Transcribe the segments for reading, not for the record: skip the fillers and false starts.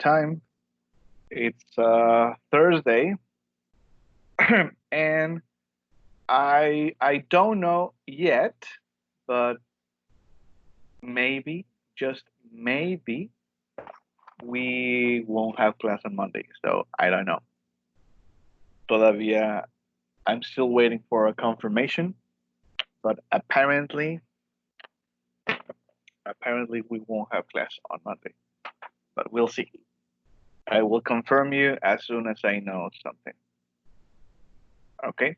time. It's Thursday, and I don't know yet, but maybe, just maybe, we won't have class on Monday. So I don't know. Todavía, I'm still waiting for a confirmation, but apparently we won't have class on Monday. But we'll see. I will confirm you as soon as I know something. Okay.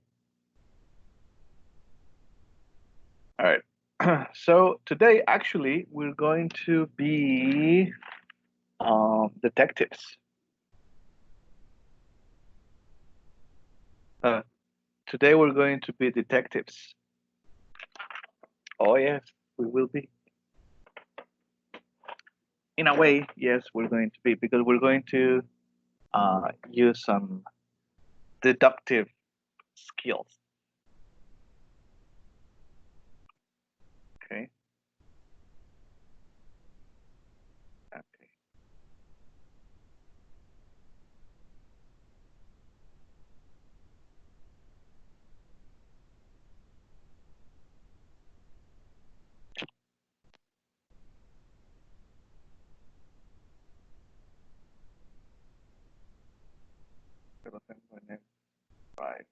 All right. So today, actually, we're going to be detectives. Today, we're going to be detectives. Oh, yes, we will be. In a way, yes, we're going to be, because we're going to use some deductive skills. Okay. Okay. Right.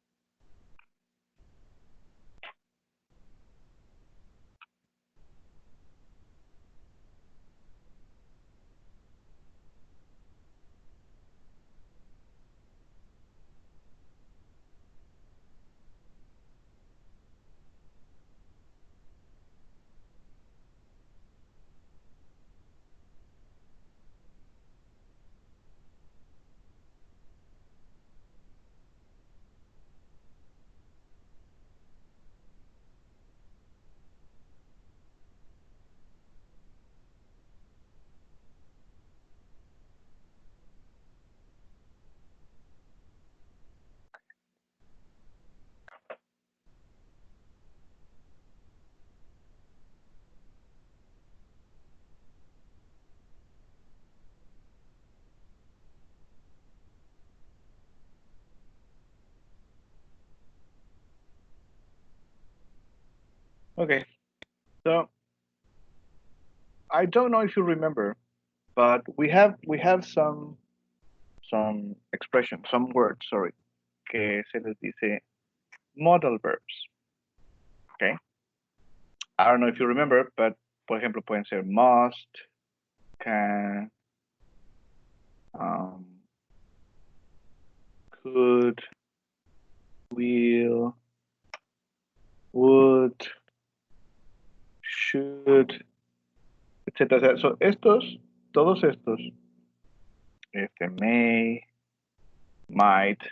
Okay. So I don't know if you remember, but we have some expressions, some words, sorry, que se les dice modal verbs. Okay. I don't know if you remember, but por ejemplo pueden ser must, can, um, could, will, would, should, etcétera. So todos estos, may, might,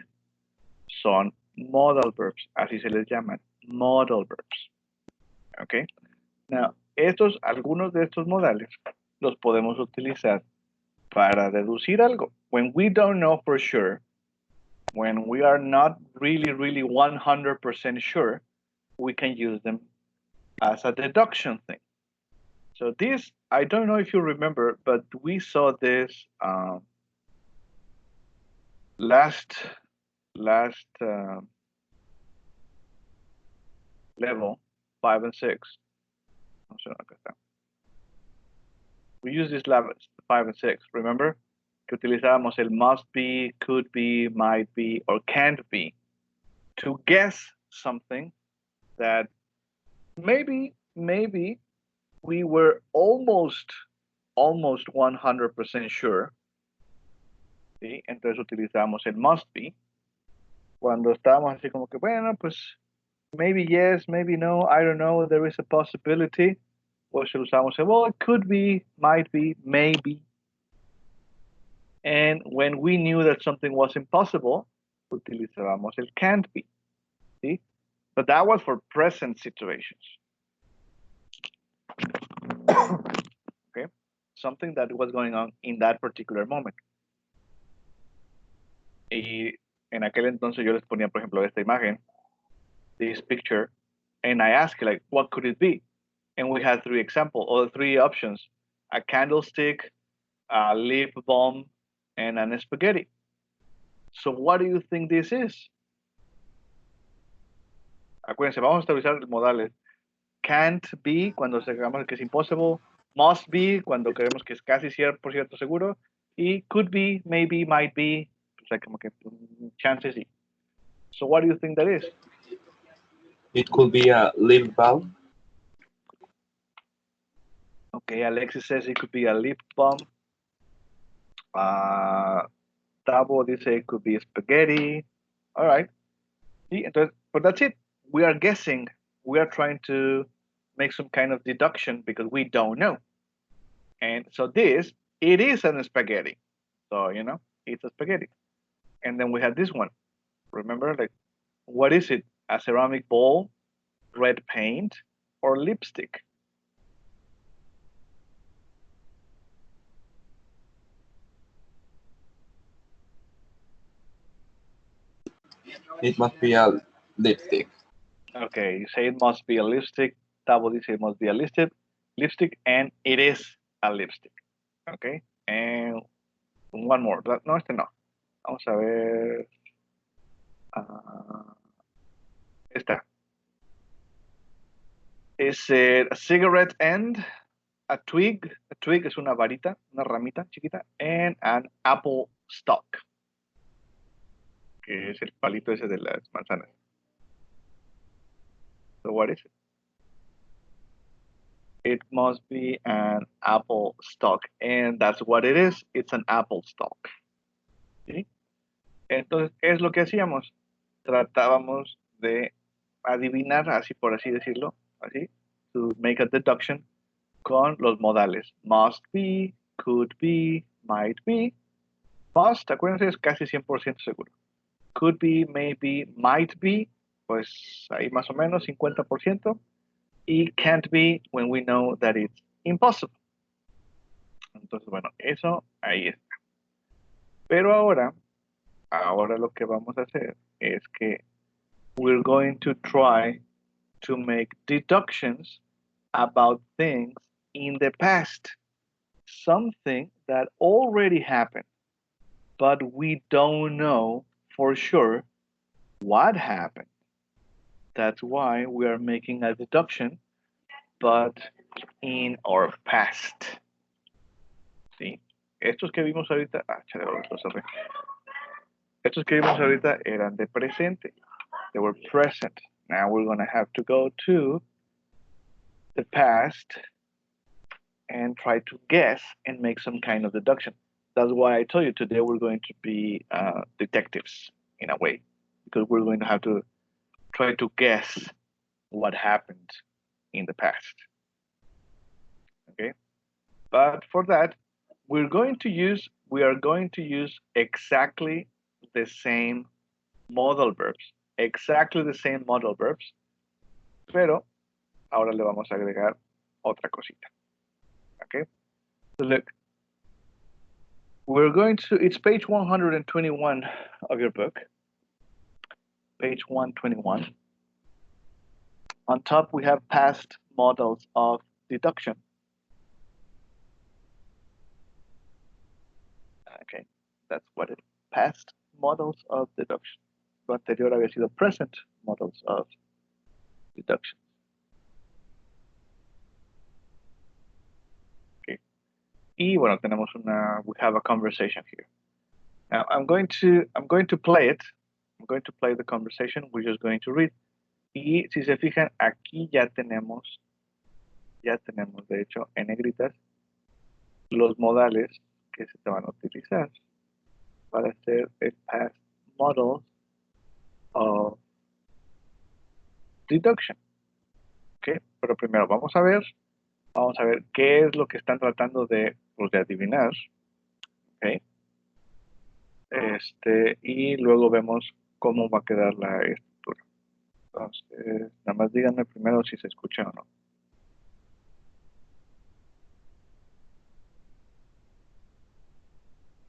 son modal verbs, así se les llaman, modal verbs. Okay. Now, algunos de estos modales los podemos utilizar para deducir algo. When we don't know for sure, when we are not really 100% sure, we can use them as a deduction thing. So this, I don't know if you remember, but we saw this last level, 5 and 6. We use this level 5 and 6, remember? Que utilizábamos el must be, could be, might be, or can't be to guess something that maybe we were almost 100% sure. ¿Sí? Entonces utilizamos el must be cuando estábamos así como que, bueno, pues maybe yes, maybe no, I don't know, there is a possibility. O si usamos el, well, it could be, might be, maybe. And when we knew that something was impossible, utilizábamos el can't be. ¿Sí? But that was for present situations. Okay? Something that was going on in that particular moment. Y en aquel entonces yo les ponía, por ejemplo, esta imagen, this picture, and I asked, like, what could it be? And we had three options: a candlestick, a lip balm, and an spaghetti. So what do you think this is? Acuérdense, vamos a establecer modales. Can't be cuando digamos que es impossible. Must be cuando creemos que es casi por cierto seguro. Y could be, maybe, might be. O sea, como que chances y. So what do you think that is? It could be a lip balm. Okay, Alexis says it could be a lip balm. Tabo dice it could be spaghetti. All right. Sí, entonces, but that's it. We are guessing. We are trying to make some kind of deduction because we don't know. And so this, it is an spaghetti. So, you know, it's a spaghetti. And then we have this one. Remember, like, what is it? A ceramic bowl, red paint, or lipstick? It must be a lipstick. Okay, you say it must be a lipstick. Tabo dice it must be a lipstick, and it is a lipstick. Okay, and one more. No, este no. Vamos a ver. Esta. Is it a cigarette end, a twig? A twig es una varita, una ramita chiquita, and an apple stalk, que es el palito ese de las manzanas. So what is it? It must be an apple stalk, and that's what it is. It's an apple stalk. ¿Sí? Entonces, ¿qué es lo que hacíamos? Tratábamos de adivinar, así por así decirlo, así, to make a deduction con los modales. Must be, could be, might be. Must, acuérdense, es casi 100% seguro. Could be, maybe, might be, pues ahí más o menos 50%. Y can't be when we know that it's impossible. Entonces, bueno, eso ahí está. Pero ahora lo que vamos a hacer es que we're going to try to make deductions about things in the past. Something that already happened, but we don't know for sure what happened. That's why we are making a deduction, but in our past. ¿Sí? Estos que vimos ahorita, estos que vimos ahorita eran de presente. They were present. Now we're going to have to go to the past and try to guess and make some kind of deduction. That's why I told you today we're going to be detectives in a way, because we're going to have to try to guess what happened in the past. Okay, but for that, we are going to use exactly the same modal verbs, pero ahora le vamos a agregar otra cosita. Okay, so look, we're going to, it's page 121 of your book, page 121. On top, we have past models of deduction. Okay, that's what it is. Past models of deduction. Lo anterior había sido present models of deduction. Okay. Y bueno, tenemos we have a conversation here. Now I'm going to play it. I'm going to play the conversation. We're just going to read. Y si se fijan, aquí ya tenemos de hecho en negritas los modales que se te van a utilizar para hacer el past model of deduction. Okay, pero primero vamos a ver qué es lo que están tratando de adivinar. Okay. Y luego vemos cómo va a quedar la estructura. Entonces, nada más díganme primero si se escucha o no.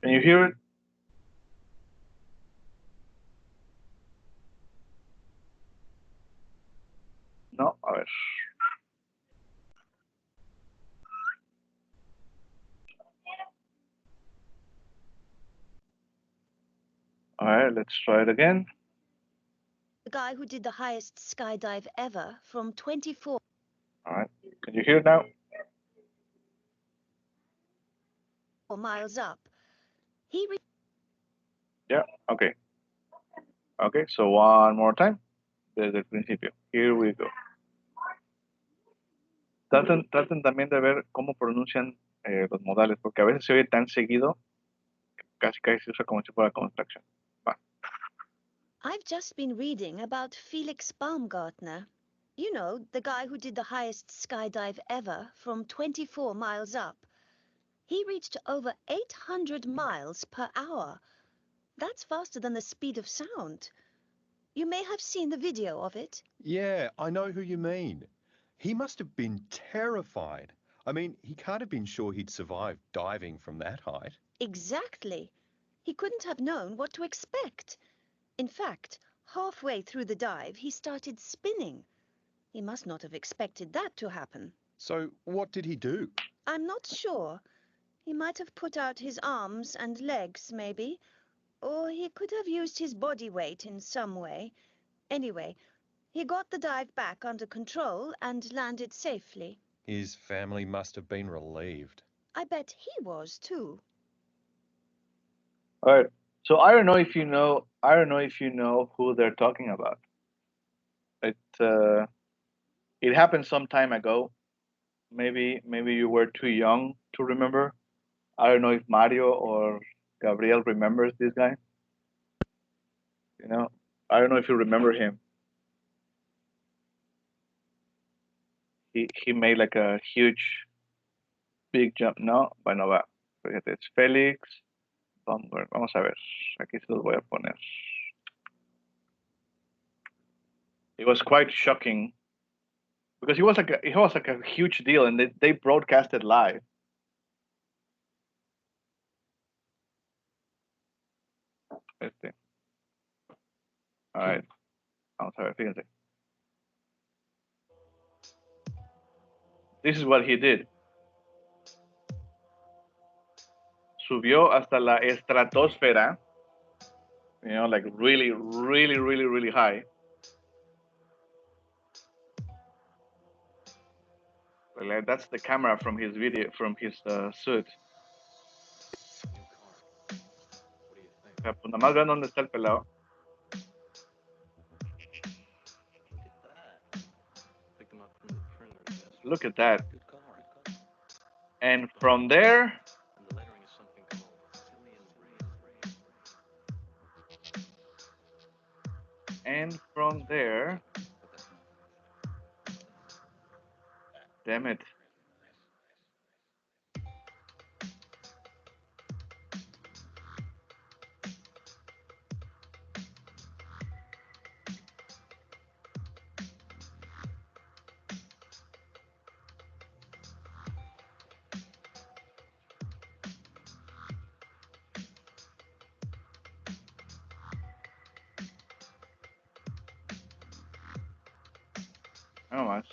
Can you hear it? No, a ver. All right, let's try it again. The guy who did the highest skydive ever from 24 All right, can you hear it now? miles up. He reached Yeah, okay. Okay, so one more time. Desde el principio. Here we go. Traten también de ver cómo pronuncian los modales, porque a veces se oye tan seguido que casi se usa como si fuera contracción. Va. I've just been reading about Felix Baumgartner. You know, the guy who did the highest skydive ever from 24 miles up. He reached over 800 miles per hour. That's faster than the speed of sound. You may have seen the video of it. Yeah, I know who you mean. He must have been terrified. I mean, he can't have been sure he'd survive diving from that height. Exactly. He couldn't have known what to expect. In fact, halfway through the dive, he started spinning. He must not have expected that to happen. So what did he do? I'm not sure. He might have put out his arms and legs, maybe. Or he could have used his body weight in some way. Anyway, he got the dive back under control and landed safely. His family must have been relieved. I bet he was, too. All right. So I don't know if you know who they're talking about. It happened some time ago. Maybe you were too young to remember. I don't know if Mario or Gabriel remembers this guy. You know, I don't know if you remember him. He made like a huge, big jump. No, bueno, va. Fíjate, es Félix. Vamos a ver. Aquí se los voy a poner. It was quite shocking because he was like a huge deal, and they broadcasted live. All right. Vamos a ver, fíjense. This is what he did. Subió hasta la estratosfera, you know, like really, really, really, really high. Well, that's the camera from his video, from his suit. O sea, pues nada más vean dónde está el pelado. Look at that. And from there, damn it. No más.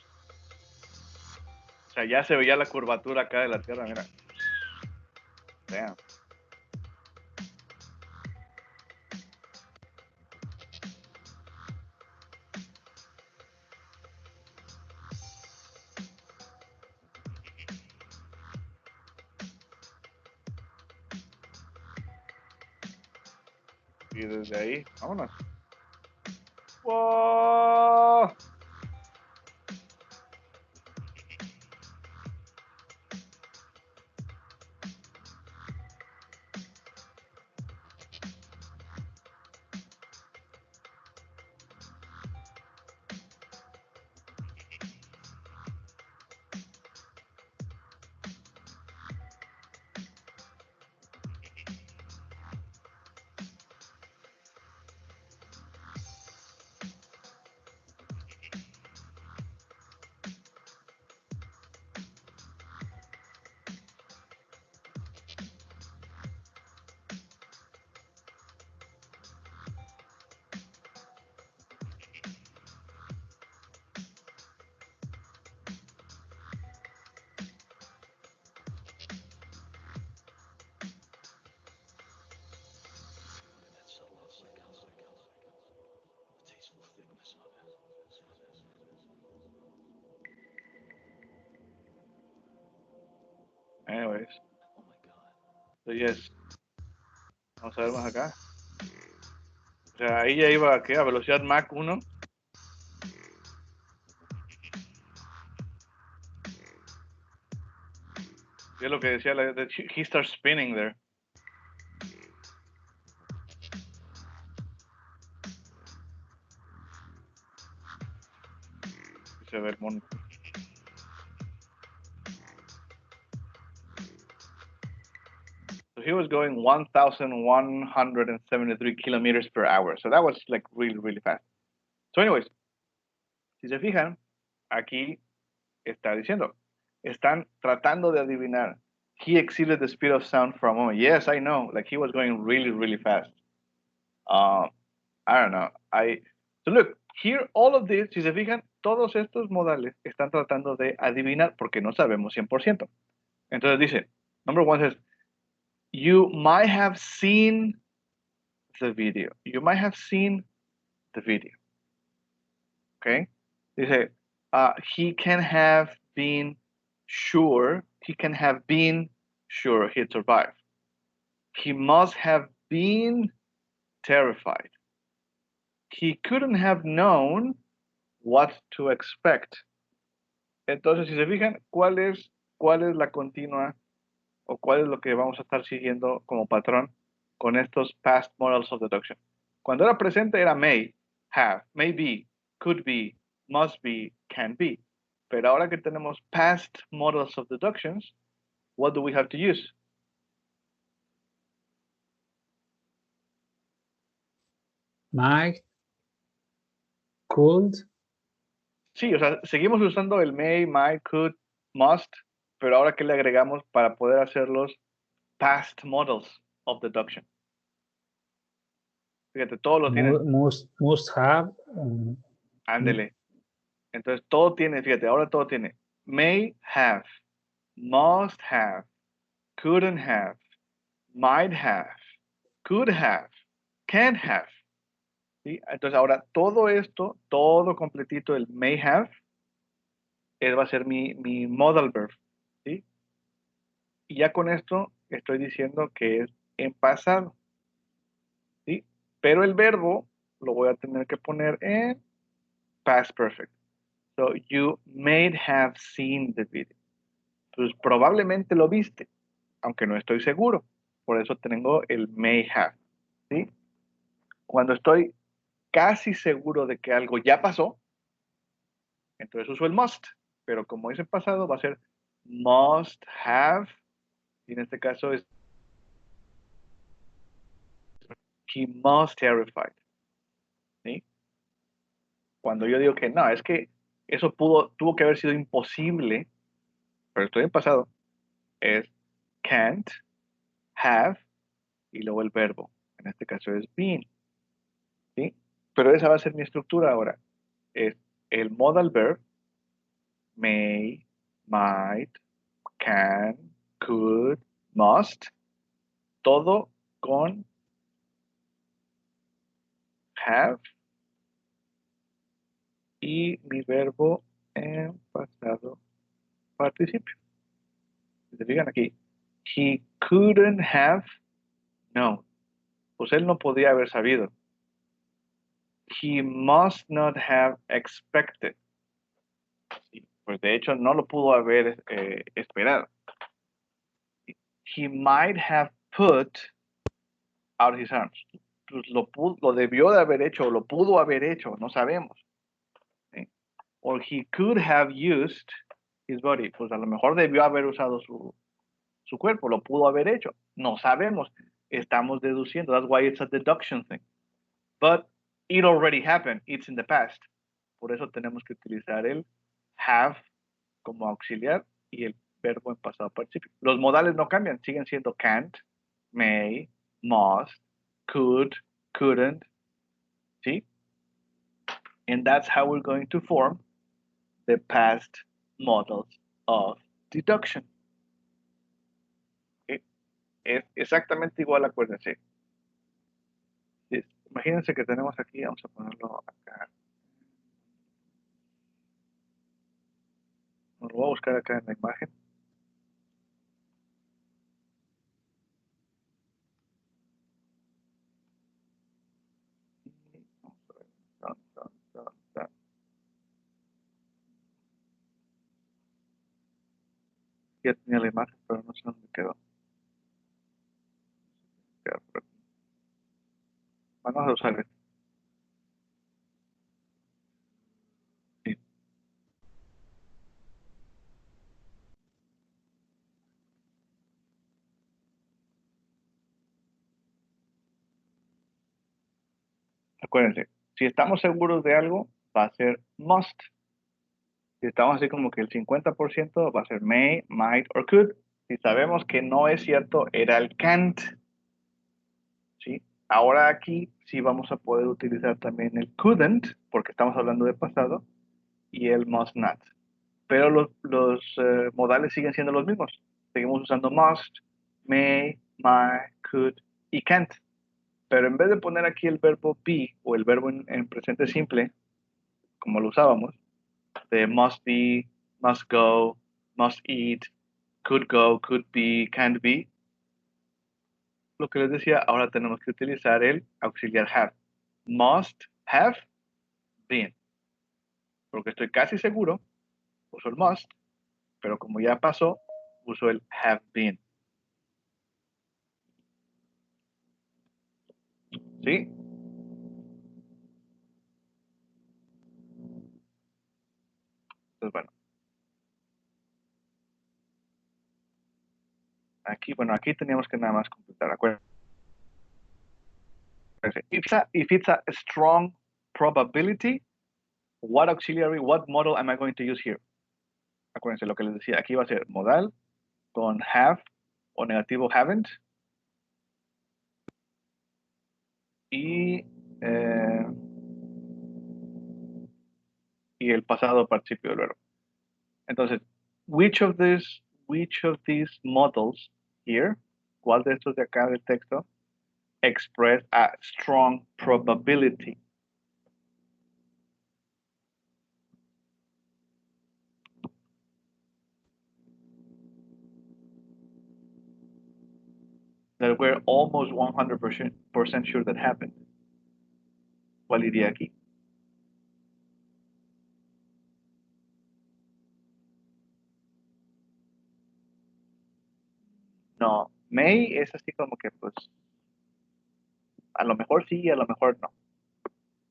O sea, ya se veía la curvatura acá de la Tierra, mira. Damn. Y desde ahí, vámonos. ¡Wow! anyways. So yes. Vamos a ver más acá. O sea, ahí ya iba ¿qué? A velocidad Mach 1. Y es lo que decía, he starts spinning there. Se ve el mono. So he was going 1,173 kilometers per hour. So that was like really, really fast. So anyways, si se fijan, aquí está diciendo, están tratando de adivinar. He exceeded the speed of sound for a moment. Yes, I know. Like he was going really, really fast. I don't know. So look, here all of this, si se fijan, todos estos modales están tratando de adivinar porque no sabemos 100%. Entonces dice, number one says, you might have seen the video. You might have seen the video. Okay? Dice, he can have been sure. He can have been sure he'd survive. He must have been terrified. He couldn't have known what to expect. Entonces, si se fijan, ¿cuál es la continua o cuál es lo que vamos a estar siguiendo como patrón con estos past models of deduction? Cuando era presente era may, have, may be, could be, must be, can be. Pero ahora que tenemos past models of deductions, what do we have to use? Might, could. Sí, o sea, seguimos usando el may, might, could, must, pero ahora que le agregamos para poder hacer los past models of deduction. Fíjate, todo lo tiene. Must have. Ándele. Entonces todo tiene, fíjate, ahora todo tiene may have, must have, couldn't have, might have, could have, can have. ¿Sí? Entonces ahora todo esto, todo completito, el may have, va a ser mi modal verb. ¿Sí? Y ya con esto estoy diciendo que es en pasado. ¿Sí? Pero el verbo lo voy a tener que poner en past perfect. So you may have seen the video. Pues probablemente lo viste, aunque no estoy seguro. Por eso tengo el may have. ¿Sí? Cuando estoy casi seguro de que algo ya pasó, entonces uso el must. Pero como es en pasado, va a ser must have. Y en este caso es he must terrified. ¿Sí? Cuando yo digo que no, es que eso tuvo que haber sido imposible, pero estoy en pasado, es can't, have, y luego el verbo. En este caso es been. ¿Sí? Pero esa va a ser mi estructura ahora. Es el modal verb, may, might, can, could, must, todo con have y mi verbo en pasado participio. Si se fijan aquí, he couldn't have known. Pues él no podía haber sabido. He must not have expected. Sí, pues de hecho no lo pudo haber esperado. He might have put out his arms. Pues lo debió de haber hecho, o lo pudo haber hecho, no sabemos. ¿Sí? Or he could have used his body. Pues a lo mejor debió haber usado su cuerpo, lo pudo haber hecho. No sabemos. Estamos deduciendo. That's why it's a deduction thing. But it already happened. It's in the past. Por eso tenemos que utilizar el have como auxiliar y el verbo en pasado participio. Los modales no cambian, siguen siendo can't, may, must, could, couldn't, ¿sí? And that's how we're going to form the past models of deduction. ¿Sí? Es exactamente igual, acuérdense. ¿Sí? Imagínense que tenemos aquí, vamos a ponerlo acá. Lo voy a buscar acá en la imagen. Tenía la imagen, pero no sé dónde quedó. Vamos a usar esto. Sí. Acuérdense, si estamos seguros de algo, va a ser must. Si estamos así como que el 50% va a ser may, might or could. Si sabemos que no es cierto, era el can't. ¿Sí? Ahora aquí sí vamos a poder utilizar también el couldn't, porque estamos hablando de pasado, y el must not. Pero los modales siguen siendo los mismos. Seguimos usando must, may, might, could y can't. Pero en vez de poner aquí el verbo be o el verbo en presente simple, como lo usábamos, de must be, must go, must eat, could go, could be, can't be, lo que les decía, ahora tenemos que utilizar el auxiliar have. Must have been. Porque estoy casi seguro, uso el must, pero como ya pasó, uso el have been. ¿Sí? Entonces, bueno. Aquí, bueno, aquí teníamos que nada más completar. Acuérdense. If it's a strong probability, what auxiliary, what model am I going to use here? Acuérdense lo que les decía. Aquí va a ser modal con have o negativo haven't. Y el pasado participio del verbo. Entonces, which of these models here, ¿cuál de estos de acá del texto express a strong probability? That we're almost 100% sure that happened. ¿Cuál iría aquí? No, may es así como que pues a lo mejor sí, a lo mejor no.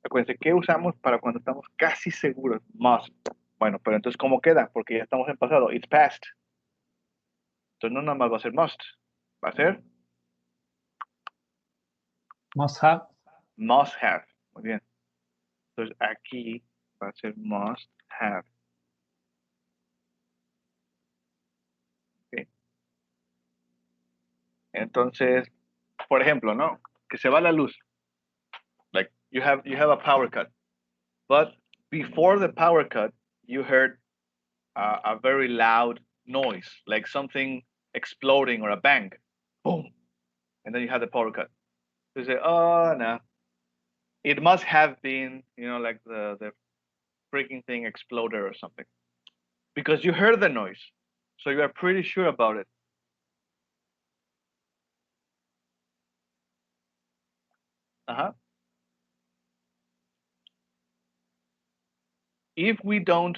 Acuérdense, ¿qué usamos para cuando estamos casi seguros? Must. Bueno, pero entonces, ¿cómo queda? Porque ya estamos en pasado. It's past. Entonces, no nada más va a ser must. Va a ser Must have. must have. Muy bien. Entonces, aquí va a ser must have. ¿Okay? Entonces, por ejemplo, ¿no? Que se va la luz. Like, you have a power cut. But before the power cut, you heard a very loud noise, like something exploding or a bang. Boom. And then you had the power cut. So you say, oh, no. It must have been, like the freaking thing exploded or something. Because you heard the noise. So you are pretty sure about it. Uh-huh. If we don't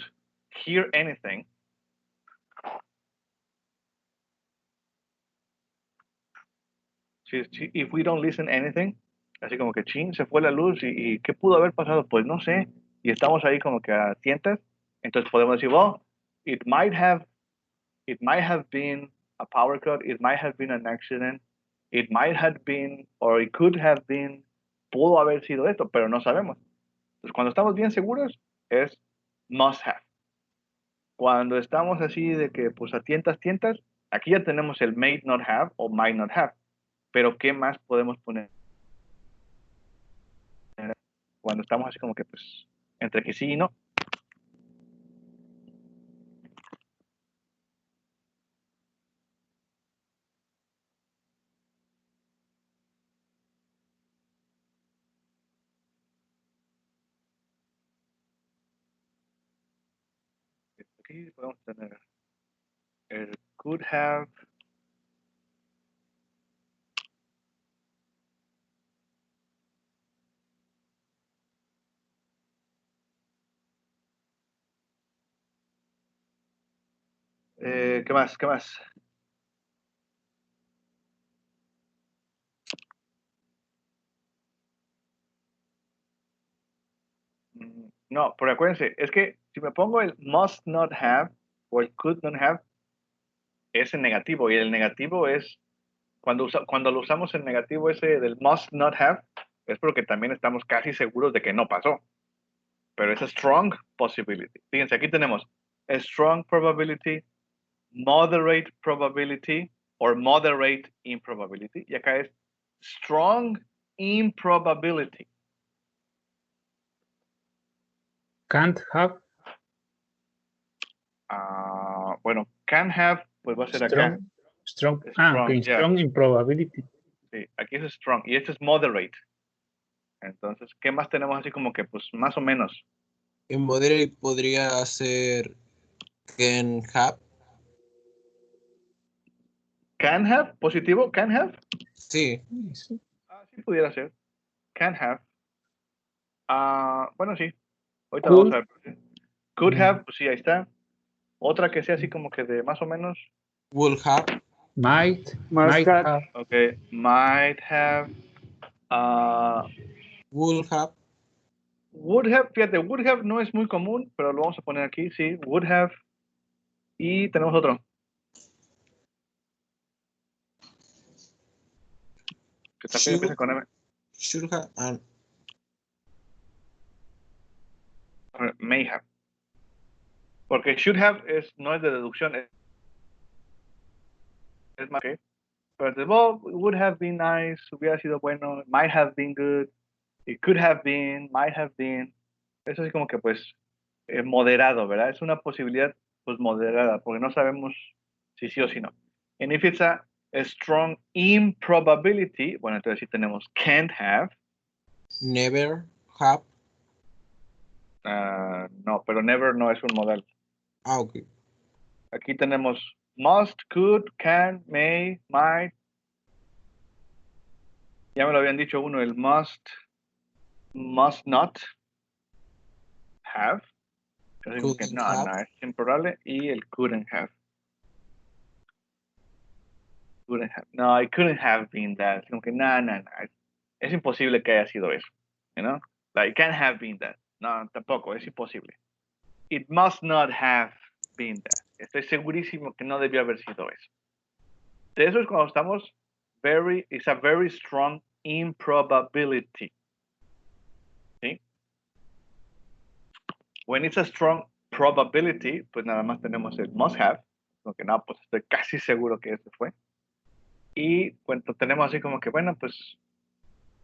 hear anything, if we don't listen anything, así como que chin, se fue la luz y ¿qué pudo haber pasado? Pues no sé. Y estamos ahí como que a tientas. Entonces podemos decir, well, it might have been a power cut, it might have been an accident, it might have been, or it could have been, pudo haber sido esto, pero no sabemos. Entonces cuando estamos bien seguros es must have. Cuando estamos así de que pues a tientas, aquí ya tenemos el may not have o might not have. Pero ¿qué más podemos poner? Cuando estamos así como que pues entre que sí y no. Aquí podemos tener el could have, ¿qué más? No, pero acuérdense, es que si me pongo el must not have o el could not have, es en negativo. Y el negativo es, cuando lo usamos en negativo ese del must not have, es porque también estamos casi seguros de que no pasó. Pero es a strong possibility. Fíjense, aquí tenemos a strong probability, moderate probability, or moderate improbability. Y acá es strong improbability. Can't have. Bueno, can have, pues va a ser acá. Strong. Strong, Okay. yeah. Strong improbability. Sí, aquí es strong y este es moderate. Entonces, ¿qué más tenemos así como que, pues, más o menos? En moderate podría ser can have. Can have, positivo, can have. Sí. Sí. Sí pudiera ser. Can have. Bueno, sí. Ahorita Could. vamos a ver. Could have, pues sí, ahí está. Otra que sea así como que de más o menos. Will have. Might Must have. have. Ok, might have. Will have. Would have, fíjate, would have no es muy común, pero lo vamos a poner aquí, sí. Would have. Y tenemos otro. Que también empieza con M. Should have and May have. Porque should have no es de deducción, es más que. Pero entonces, well, would have been nice, hubiera sido bueno, might have been good, it could have been, might have been. Eso es como que pues moderado, ¿verdad? Es una posibilidad pues moderada, porque no sabemos si sí o si no. And if it's a strong improbability, bueno, entonces sí tenemos can't have. never have. No, pero never no es un modal. Ok. Aquí tenemos must, could, can, may, might. Ya me lo habían dicho uno, el must not have. Yo digo que no, es improbable. Y el couldn't have. No, it couldn't have been that. Como que no. Es imposible que haya sido eso. You know? Like, it can't have been that. No, tampoco, es imposible. It must not have been that. Estoy segurísimo que no debió haber sido eso. De eso es cuando estamos it's a very strong improbability. ¿Sí? When it's a strong probability, pues nada más tenemos el must have, aunque no, pues estoy casi seguro que este fue. Y cuando tenemos así como que, bueno, pues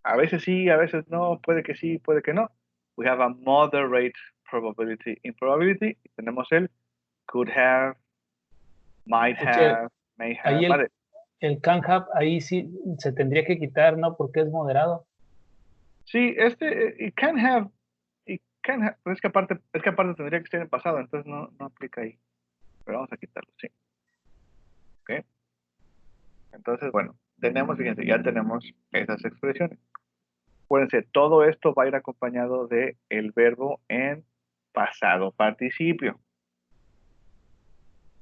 a veces sí, a veces no, puede que sí, puede que no. We have a moderate probability improbability. Y tenemos el could have, might have, may have. Ahí Vale. el can have, ahí sí se tendría que quitar, ¿no? Porque es moderado. Sí, it can have, pero es que aparte tendría que estar en el pasado, entonces no aplica ahí. Pero vamos a quitarlo, sí. Ok. Entonces, bueno, fíjense, ya tenemos esas expresiones. Acuérdense, todo esto va a ir acompañado de el verbo en pasado participio.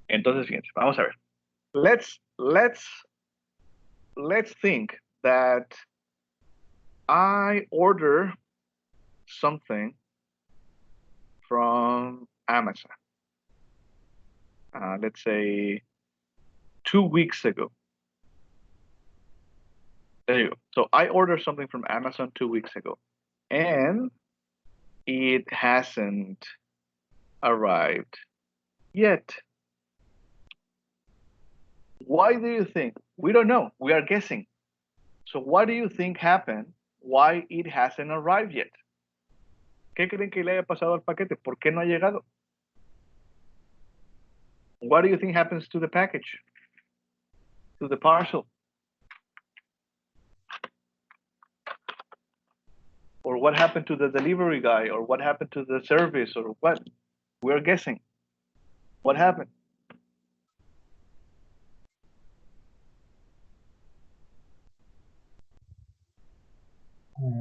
Entonces, fíjense, vamos a ver. Let's think that I order something from Amazon. Let's say 2 weeks ago. There you go. So I ordered something from Amazon 2 weeks ago, and it hasn't arrived yet. Why do you think? We don't know. We are guessing. So what do you think happened? Why it hasn't arrived yet? ¿Qué creen que le haya pasado al paquete? ¿Por qué no ha llegado? What do you think happens to the package? To the parcel? Or what happened to the delivery guy? Or what happened to the service? Or what? We're guessing. What happened?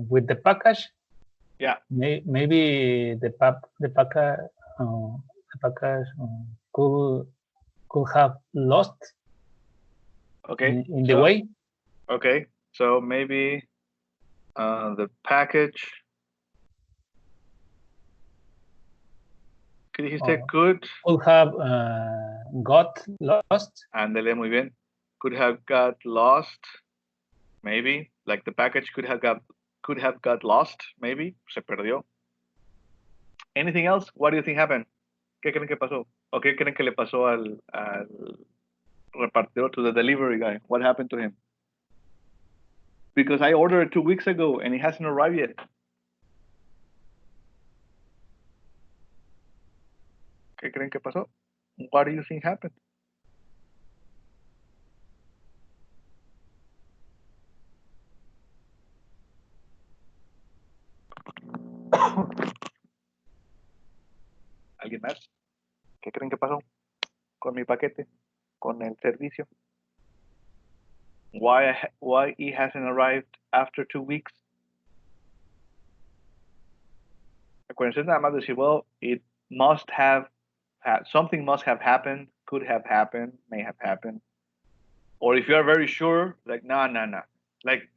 With the package? Yeah. Maybe the package could have lost. Okay. In the way. Okay. So maybe the package ¿Qué dijiste? Oh. Could. Could have got lost. Ándale, muy bien. Could have got lost. Maybe. Like the package could have got lost. Maybe. Se perdió. Anything else? What do you think happened? ¿Qué creen que pasó? ¿O qué creen que le pasó al repartidor, to the delivery guy? What happened to him? Because I ordered it 2 weeks ago and it hasn't arrived yet. ¿Qué creen que pasó? What do you think happened? ¿Alguien más? ¿Qué creen que pasó con mi paquete? Con el servicio? Why it hasn't arrived after 2 weeks? Acuérdense nada más de decir, well, it must have something must have happened, could have happened, may have happened. Or if you are very sure, like, no. Like,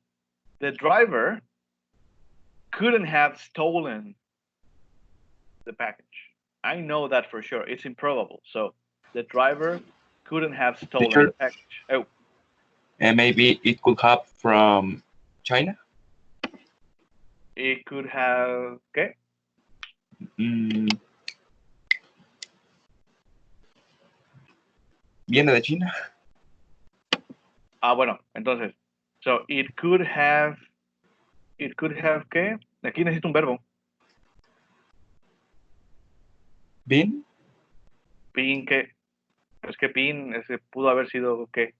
the driver couldn't have stolen the package. I know that for sure. It's improbable. So the driver couldn't have stolen Teacher? the package. Oh, And maybe it could have from China. it could have, ¿qué? Viene de China. Ah, bueno, entonces, so it could have, ¿qué? Aquí necesito un verbo. Been. Pin, ¿qué? Es que pin, ese pudo haber sido, ¿qué?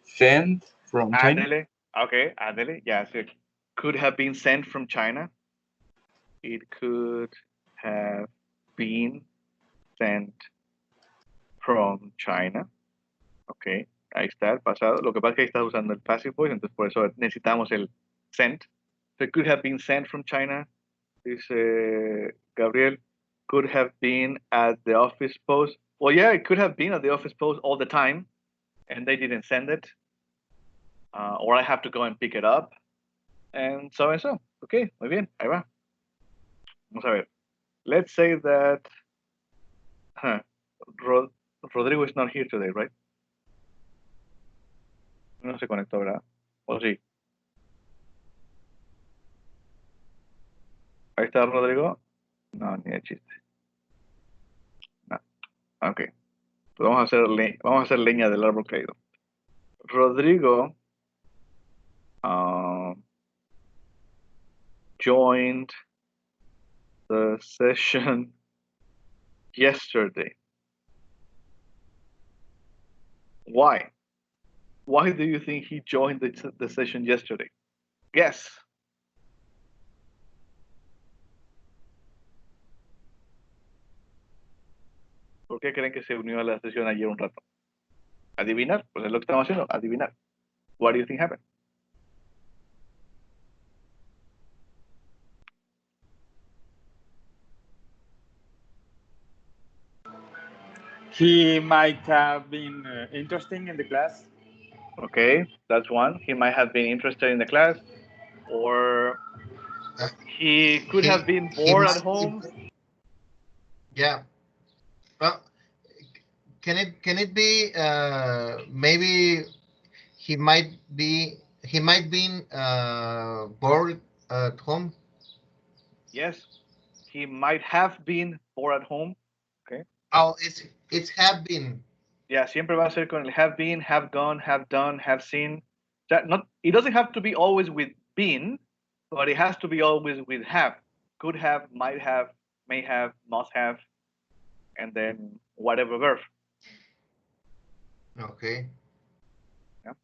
Sent from China. Ándele. Okay, ándele. Yes, it could have been sent from China. It could have been sent from China. Ok, ahí está el pasado. Lo que pasa es que ahí está usando el passive voice, entonces por eso necesitamos el sent. So it could have been sent from China. Dice Gabriel, could have been at the office post. Well, yeah, it could have been at the office post all the time, and they didn't send it. Or I have to go and pick it up. And so. Ok, muy bien, ahí va. Vamos a ver. Let's say that Rodrigo is not here today, right? No se conectó, ¿verdad? ¿O sí? Ahí está Rodrigo. No, ni de chiste. No. Ok. Pues vamos a hacer leña del árbol caído. Rodrigo joined the session yesterday. Why? Why do you think he joined the session yesterday? Guess. ¿Por qué creen que se unió a la sesión ayer un rato? ¿Adivinar? Pues es lo que estamos haciendo, adivinar. What do you think happened? He might have been interesting in the class. Okay, that's one. He might have been interested in the class, or he could have been bored at home. Yeah. Well, can it be maybe he might be bored at home? Yes, he might have been bored at home. Okay. Oh, it's have been. Yeah, siempre va a ser con el have been, have gone, have done, have seen. That not. It doesn't have to be always with been, but it has to be always with have. Could have, might have, may have, must have, and then whatever verb. Okay. Yeah.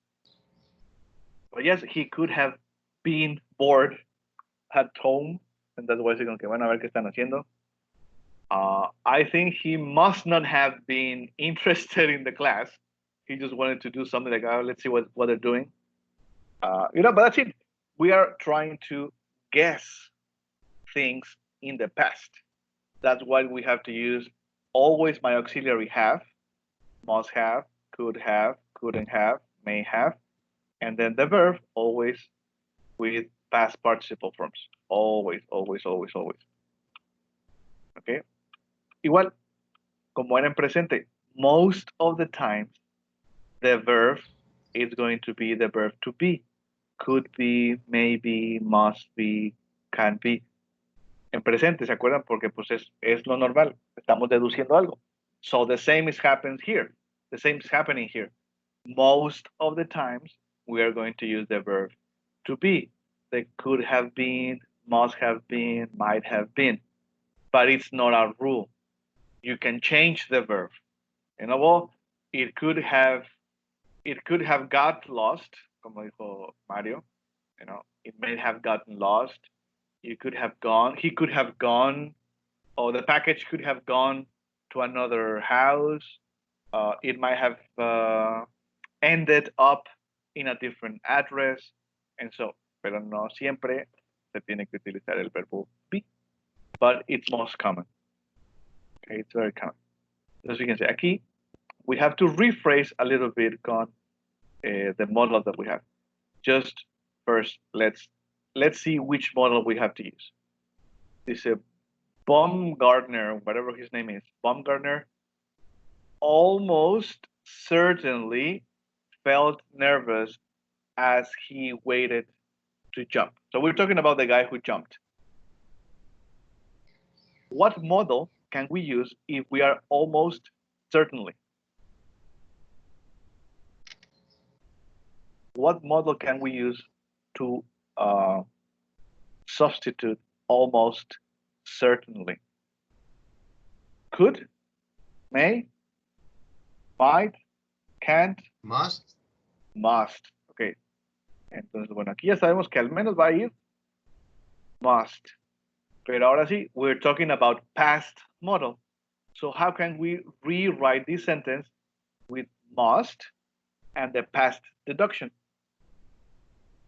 But yes, he could have been bored at home, and that's why digo que van a ver qué están haciendo. I think he must not have been interested in the class. He just wanted to do something like, oh, let's see what they're doing. But that's it. We are trying to guess things in the past. That's why we have to use always my auxiliary have, must have, could have, couldn't have, may have, and then the verb always with past participle forms. Always, always, always, always. Okay. Igual, como era en presente, most of the times the verb is going to be the verb to be. Could be, maybe, must be, can be. En presente, ¿se acuerdan? Porque pues es lo normal. Estamos deduciendo algo. So the same is happens here. The same is happening here. Most of the times we are going to use the verb to be. They could have been, must have been, might have been. But it's not a rule. You can change the verb. You know, well, it could have got lost, como dijo Mario. You know, it may have gotten lost. You could have gone. He could have gone, or the package could have gone to another house. It might have ended up in a different address, and so. Pero no siempre se tiene que utilizar el verbo be, but it's most common. Okay, it's very common. As you can see, aquí we have to rephrase a little bit con the model that we have. Just first, let's see which model we have to use. This Baumgartner, whatever his name is, Baumgartner, almost certainly felt nervous as he waited to jump. So we're talking about the guy who jumped. What model can we use if we are almost certainly? What model can we use to substitute almost certainly? Could, may, might, can't, Must. must. Okay. Entonces, bueno, aquí ya sabemos que al menos va a ir must. Pero ahora sí, we're talking about past model. So how can we rewrite this sentence with must and the past deduction?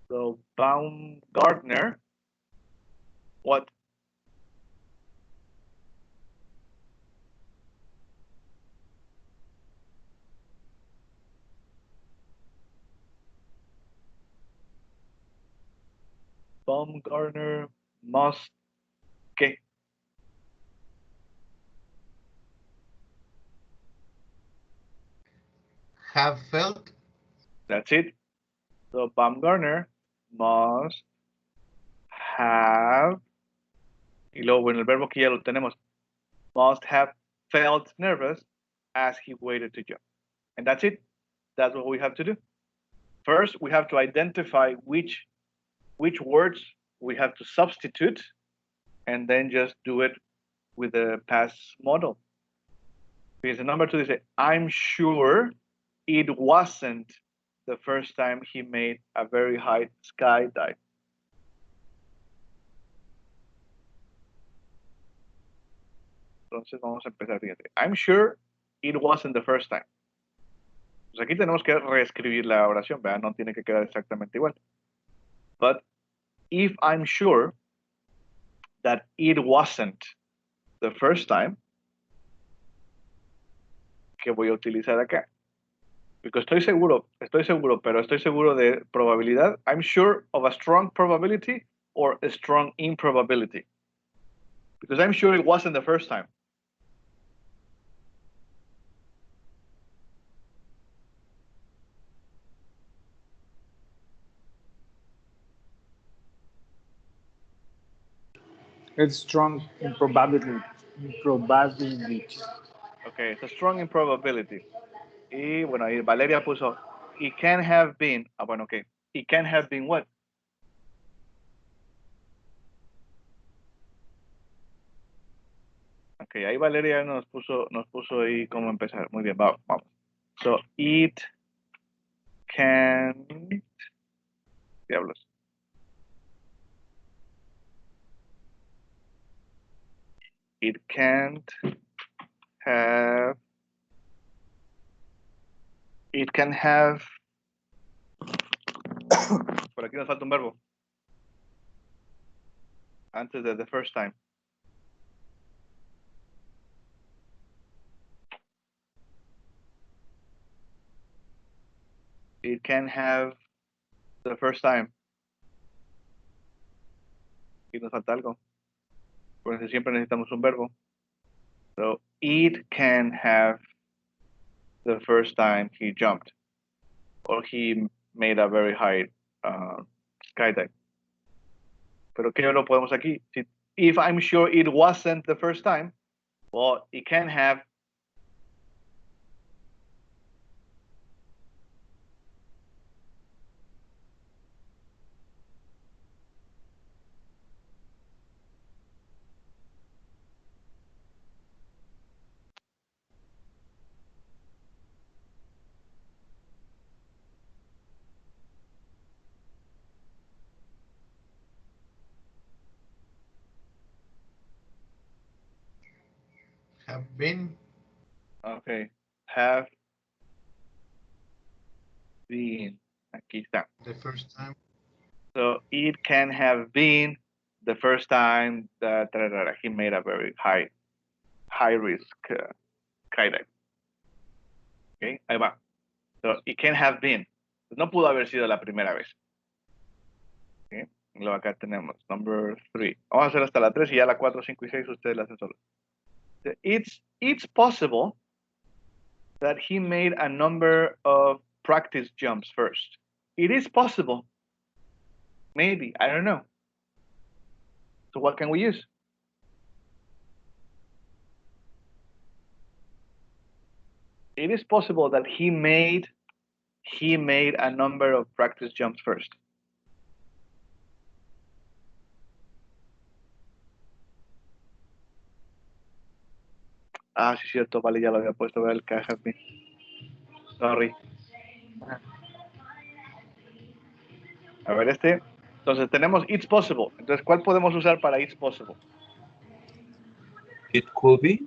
So Baumgartner, what? Baumgartner must, okay. Have felt. That's it. So Baumgartner must have, y luego en el verbo que ya lo tenemos, must have felt nervous as he waited to jump. And that's it. That's what we have to do. First, we have to identify which words we have to substitute, and then just do it with the past model. Because the number 2 is, I'm sure it wasn't the first time he made a very high skydive. Entonces vamos a empezar, fíjate. I'm sure it wasn't the first time. Pues aquí tenemos que reescribir la oración, ¿verdad? No tiene que quedar exactamente igual. But if I'm sure that it wasn't the first time, ¿qué voy a utilizar acá? Porque estoy seguro, pero estoy seguro de probabilidad. I'm sure of a strong probability or a strong improbability. Because I'm sure it wasn't the first time. It's strong improbability. Okay, it's a strong improbability. Y bueno, ahí Valeria puso, it can have been. Ah, bueno, okay. It can have been what? Okay, ahí Valeria nos puso ahí cómo empezar. Muy bien, vamos. So, it can... Diablos. It can't have... It can have... Por aquí nos falta un verbo. Antes de the first time. It can have the first time. Aquí nos falta algo. Porque siempre necesitamos un verbo. So it can have the first time he jumped, or he made a very high skydive. Pero ¿qué lo podemos aquí? If I'm sure it wasn't the first time, well, it can have Have been. okay, have been. Aquí está. The first time. So it can have been the first time that he made a very high risk skydive. Okay, ahí va. So it can have been. No pudo haber sido la primera vez. Okay. Y luego acá tenemos number 3. Vamos a hacer hasta la 3 y ya la 4, 5 y 6 ustedes la hacen solos. It's possible that he made a number of practice jumps first. It is possible. Maybe, I don't know. So what can we use? It is possible that he made a number of practice jumps first. Ah, sí, cierto, vale, ya lo había puesto, el que have been. Sorry. A ver, entonces tenemos it's possible. Entonces, ¿cuál podemos usar para it's possible? It could be.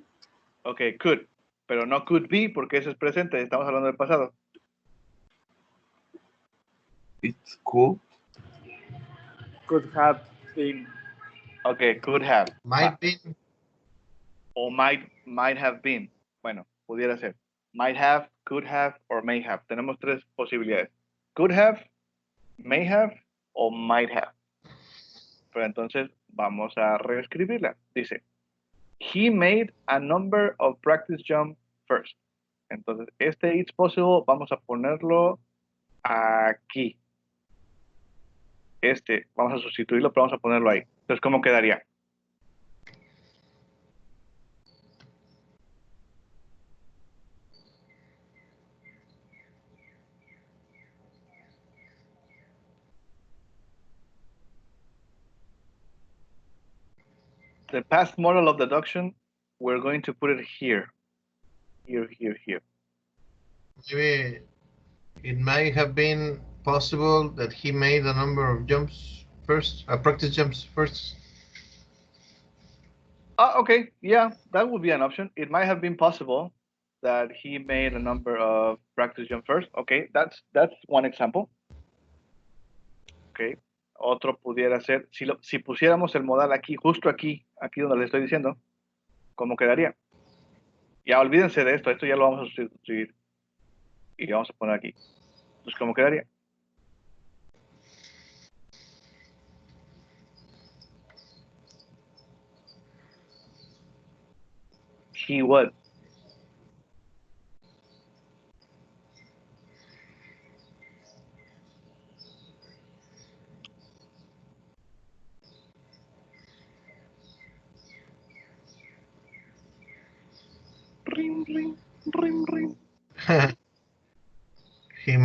Ok, could. Pero no could be porque ese es presente. Estamos hablando del pasado. It could. Could have been. Ok, could have. Might be. O might have been. Bueno, pudiera ser. Might have, could have, or may have. Tenemos 3 posibilidades. Could have, may have, o might have. Pero entonces vamos a reescribirla. Dice, he made a number of practice jumps first. Entonces, it's possible, vamos a ponerlo aquí. Vamos a sustituirlo, pero vamos a ponerlo ahí. Entonces, ¿cómo quedaría? The past model of deduction, we're going to put it here. Here. Maybe it might have been possible that he made a number of jumps first, practice jumps first. Okay, yeah, that would be an option. It might have been possible that he made a number of practice jumps first. Okay, that's one example. Okay, otro pudiera ser, si pusiéramos el modal aquí, justo aquí donde les estoy diciendo, ¿cómo quedaría? Ya olvídense de esto ya lo vamos a sustituir y vamos a poner aquí. Entonces, ¿cómo quedaría? He would. Ring, ring, ring, ring. He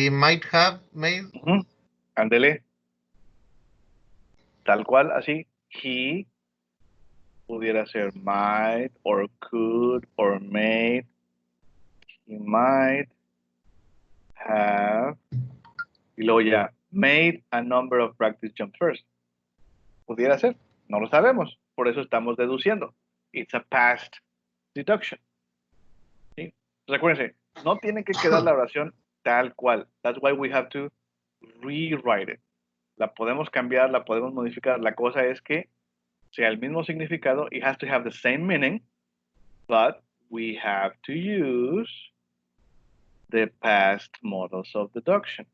might have made. Ándele. Tal cual, así. He pudiera ser might, or could, or may. He might have. Y luego ya, made a number of practice jumps first. Pudiera ser. No lo sabemos. Por eso estamos deduciendo. It's a past deduction. ¿Sí? Recuérdense, no tiene que quedar la oración tal cual. That's why we have to rewrite it. La podemos cambiar, la podemos modificar. La cosa es que sea el mismo significado. It has to have the same meaning, but we have to use the past models of deduction.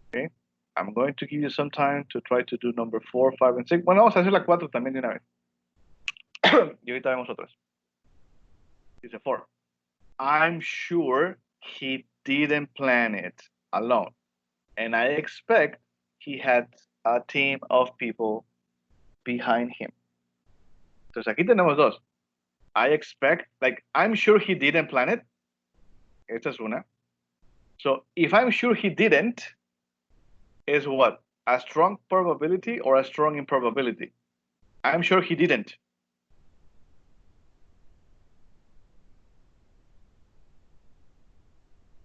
Okay? I'm going to give you some time to try to do number 4, 5, and 6. Bueno, vamos a hacer la 4 también de una vez. Y ahorita vemos otras. Dice 4. I'm sure he didn't plan it alone. And I expect he had a team of people behind him. Entonces aquí tenemos dos. I expect, like, I'm sure he didn't plan it. Esta es una. So if I'm sure he didn't, is what? A strong probability or a strong improbability? I'm sure he didn't.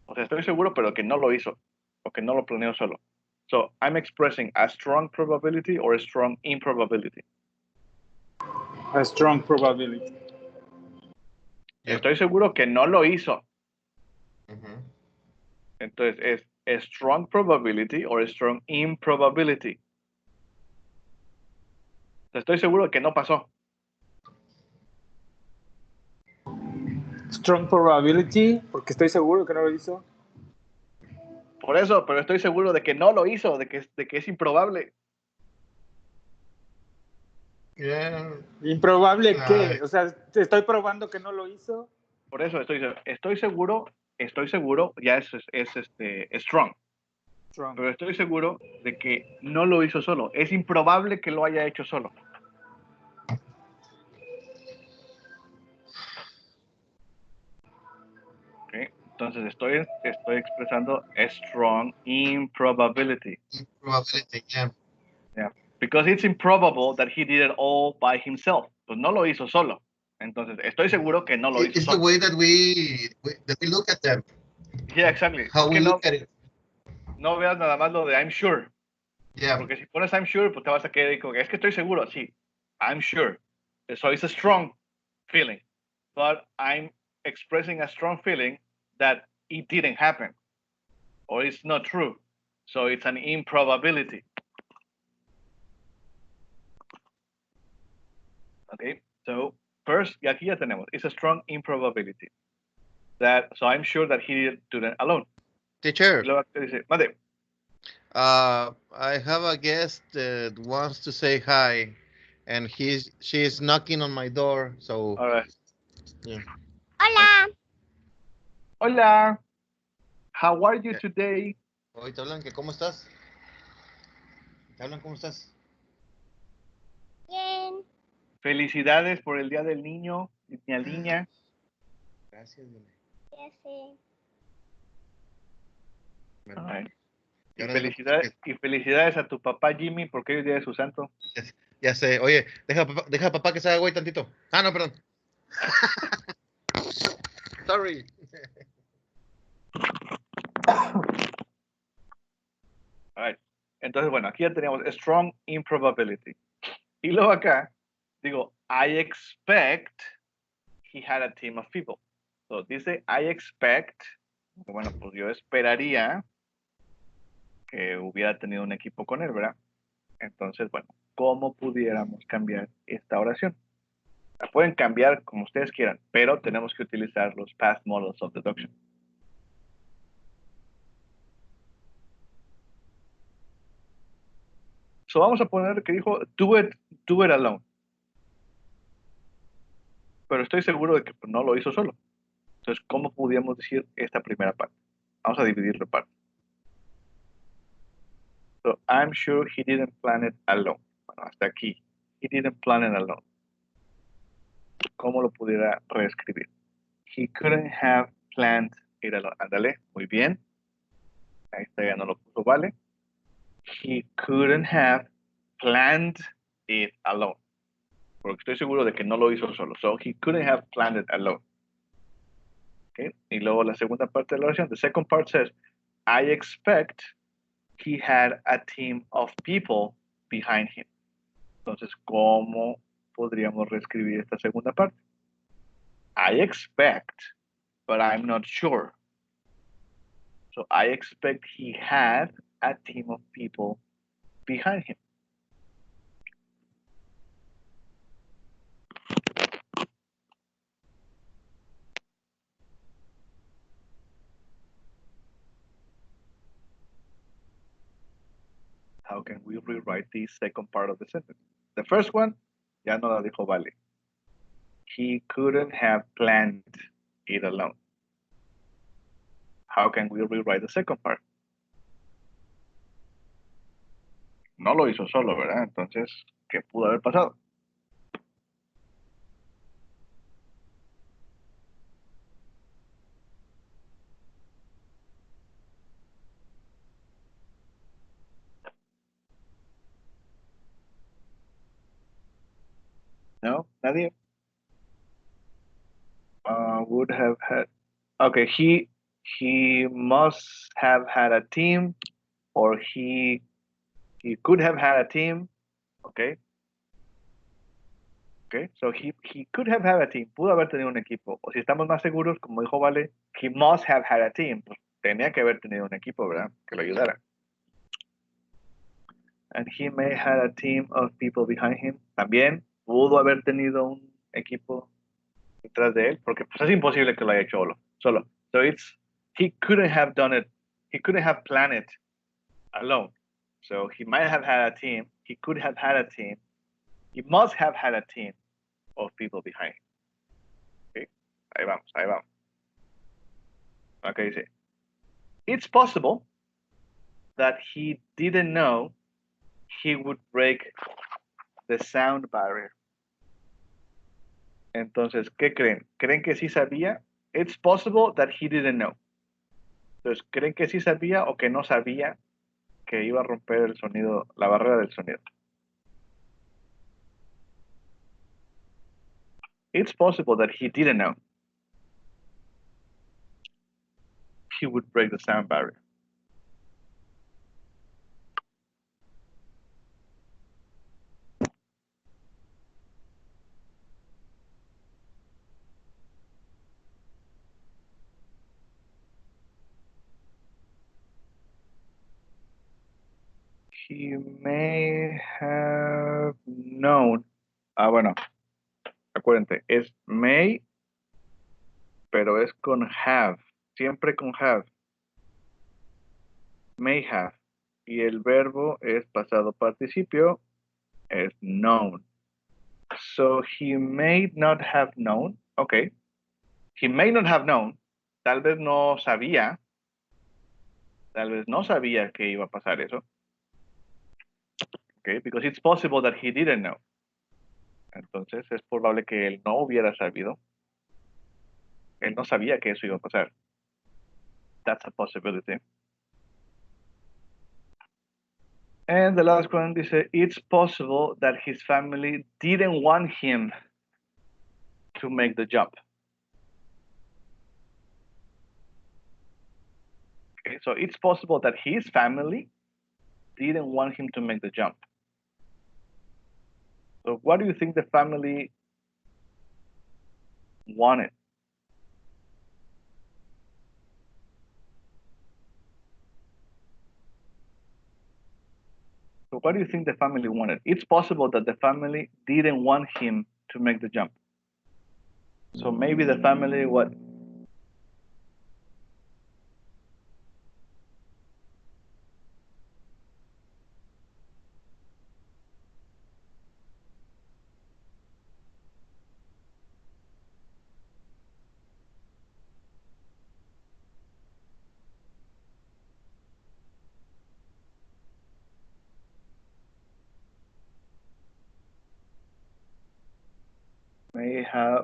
O sea, estoy seguro, pero que no lo hizo, o que no lo planeó solo. So I'm expressing a strong probability or a strong improbability. A strong probability. Estoy seguro que no lo hizo. Mhm. Entonces es a strong probability or a strong improbability. Estoy seguro que no pasó. Strong probability, porque estoy seguro que no lo hizo. Por eso, pero estoy seguro de que no lo hizo, de que es improbable. Yeah. Improbable Ah. que, o sea, te estoy probando que no lo hizo. Por eso estoy seguro, ya es strong. Strong. Pero estoy seguro de que no lo hizo solo. Es improbable que lo haya hecho solo. Okay. Entonces estoy expresando a strong improbability. Probability, yeah. Yeah. Because it's improbable that he did it all by himself. Pues no lo hizo solo. Entonces estoy seguro que no lo hizo It's the solo. way that we look at them. Yeah, exactly. How Es we que look at it. no veas nada más lo de I'm sure. Yeah. Porque si pones I'm sure, pues te vas a quedar con es que estoy seguro, sí. I'm sure. So it's a strong feeling. But I'm expressing a strong feeling that it didn't happen. Or it's not true. So it's an improbability. Okay. So first, y aquí ya tenemos. It's a strong improbability. So I'm sure that he didn't do it alone. Teacher, Y luego dice, mande. I have a guest that wants to say hi, and she's knocking on my door. So, All right. yeah. Hola. Hola. How are you today? Hoy te hablan que cómo estás. Te hablan cómo estás. Bien. Felicidades por el Día del Niño, niña. Gracias, Dile. Ya sé. Bueno, All right. y Y ahora felicidades a tu papá Jimmy porque hoy es día de su santo. ya sé. Oye, deja a papá que se haga güey tantito. Ah, no, perdón. Sorry. All right. Entonces, bueno, aquí ya tenemos strong improbability. Y luego acá, digo, I expect he had a team of people. So, dice I expect, bueno, pues yo esperaría que hubiera tenido un equipo con él, ¿verdad? Entonces, bueno, ¿cómo pudiéramos cambiar esta oración? La pueden cambiar como ustedes quieran, pero tenemos que utilizar los past models of deduction. So vamos a poner que dijo do it alone. Pero estoy seguro de que no lo hizo solo. Entonces, ¿cómo podríamos decir esta primera parte? Vamos a dividirlo en partes. So, I'm sure he didn't plan it alone. Bueno, hasta aquí. He didn't plan it alone. ¿Cómo lo pudiera reescribir? He couldn't have planned it alone. Ándale, muy bien. Ahí está, ya no lo puso, vale. He couldn't have planned it alone. Porque estoy seguro de que no lo hizo solo. So, he couldn't have planned it alone. Okay. Y luego la segunda parte de la oración. The second part says, I expect he had a team of people behind him. Entonces, ¿cómo podríamos reescribir esta segunda parte? I expect, but I'm not sure. So I expect he had a team of people behind him. How can we rewrite the second part of the sentence? The first one, ya no la dijo Vale. he couldn't have planned it alone. How can we rewrite the second part? No lo hizo solo, ¿verdad? Entonces, ¿qué pudo haber pasado? No, nadie. Would have had. Okay, he must have had a team, or he could have had a team. Okay. Okay, so he could have had a team. Pudo haber tenido un equipo. O si estamos más seguros, como dijo Vale, he must have had a team. Pues tenía que haber tenido un equipo, ¿verdad? Que lo ayudara. And he may have a team of people behind him. También pudo haber tenido un equipo detrás de él, porque pues es imposible que lo haya hecho solo. So he couldn't have done it. He couldn't have planned it alone. So he might have had a team. He could have had a team. He must have had a team of people behind him. Okay, ahí vamos. Okay, dice, it's possible that he didn't know he would break the sound barrier. Entonces, ¿qué creen? ¿Creen que sí sabía? It's possible that he didn't know. Entonces, ¿creen que sí sabía o que no sabía que iba a romper el sonido, la barrera del sonido? It's possible that he didn't know he would break the sound barrier. He may have known. Bueno, acuérdense, es may, pero es con have, siempre con have. May have. Y el verbo es pasado participio, es known. So he may not have known. Okay. He may not have known. Tal vez no sabía. Tal vez no sabía que iba a pasar eso. Okay, because it's possible that he didn't know. Entonces es probable que él no hubiera sabido. Él no sabía que eso iba a pasar. That's a possibility. And the last one dice, it's possible that his family didn't want him to make the jump. Okay, so it's possible that his family didn't want him to make the jump. So what do you think the family wanted? So what do you think the family wanted? It's possible that the family didn't want him to make the jump. So maybe the family, what?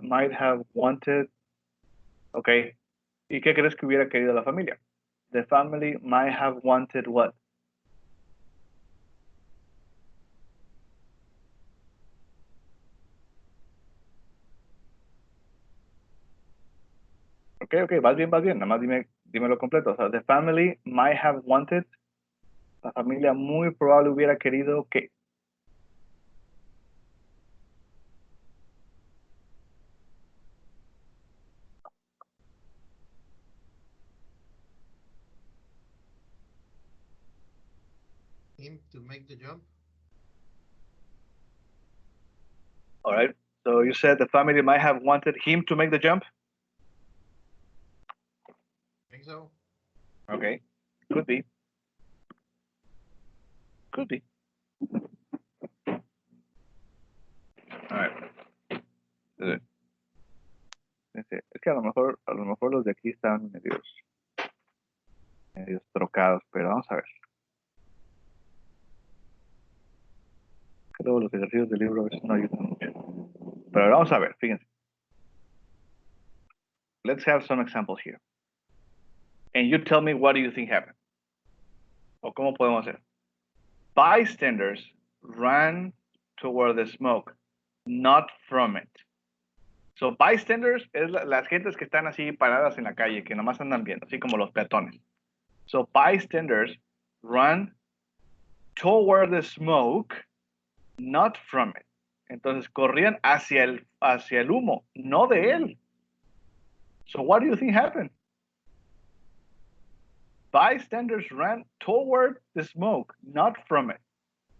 Might have wanted. Okay. ¿Y qué crees que hubiera querido la familia? The family might have wanted what? Okay, vas bien. Nada más dímelo completo. O sea, the family might have wanted. La familia muy probable hubiera querido que. Him to make the jump. All right. So you said the family might have wanted him to make the jump? I think so. Okay. Could be. All right. Es que a lo mejor los de aquí están medios trocados, pero vamos a ver. Creo que los ejercicios del libro a veces no ayudan mucho. Pero vamos a ver, fíjense. Let's have some examples here. And you tell me what do you think happened. O cómo podemos hacer. Bystanders ran toward the smoke, not from it. So bystanders es las gentes que están así paradas en la calle, que nomás andan viendo, así como los peatones. So bystanders run toward the smoke, not from it. Entonces corrían hacia el humo, no de él. So what do you think happened? Bystanders ran toward the smoke, not from it.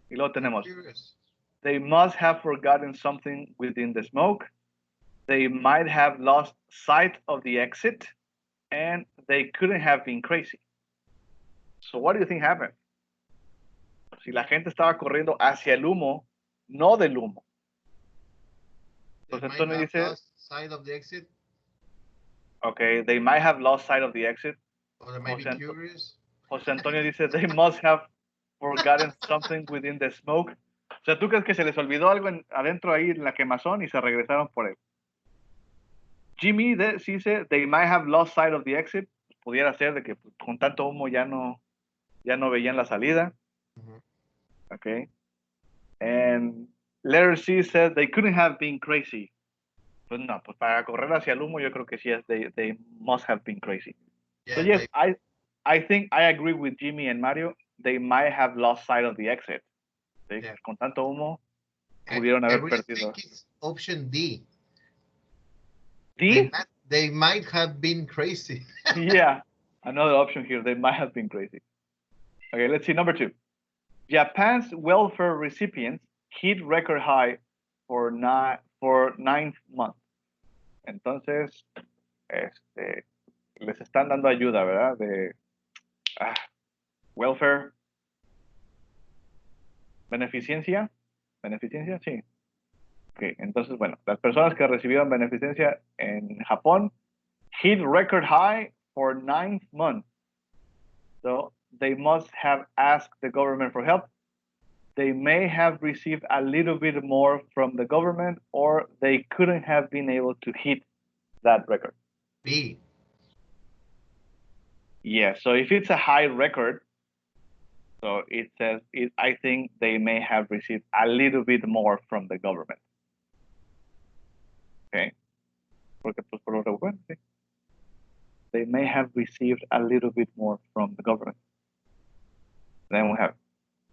Y luego tenemos, they must have forgotten something within the smoke. They might have lost sight of the exit, and they couldn't have been crazy. So what do you think happened? Si la gente estaba corriendo hacia el humo, no del humo. Entonces Antonio dice, Side of the exit, okay, they might have lost sight of the exit. or they might be curious. José Antonio dice, they must have forgotten something within the smoke. O sea, ¿tú crees que se les olvidó algo adentro ahí en la quemazón y se regresaron por él? Jimmy dice, they might have lost sight of the exit. Pudiera ser de que con tanto humo ya no veían la salida. Okay. And letter C says they couldn't have been crazy. Pues no, pues para correr hacia el humo yo creo que sí es they must have been crazy. Yeah, So yes, I think I agree with Jimmy and Mario. They might have lost sight of the exit. ¿Sí? Yeah. Con tanto humo pudieron haber I really perdido. think it's option D. D? They might have been crazy. Yeah, another option here. They might have been crazy. Okay, let's see. Number 2. Japan's welfare recipients hit record high for 9th month. Entonces, les están dando ayuda, ¿verdad? De welfare. Beneficencia. ¿Beneficencia? Sí. Okay, entonces, bueno, las personas que recibieron beneficencia en Japón hit record high for 9th month. So they must have asked the government for help. They may have received a little bit more from the government, or they couldn't have been able to hit that record. B. Yeah, so if it's a high record, so it says, I think they may have received a little bit more from the government. Okay. Porque pues por lo regular, sí. They may have received a little bit more from the government. Then we have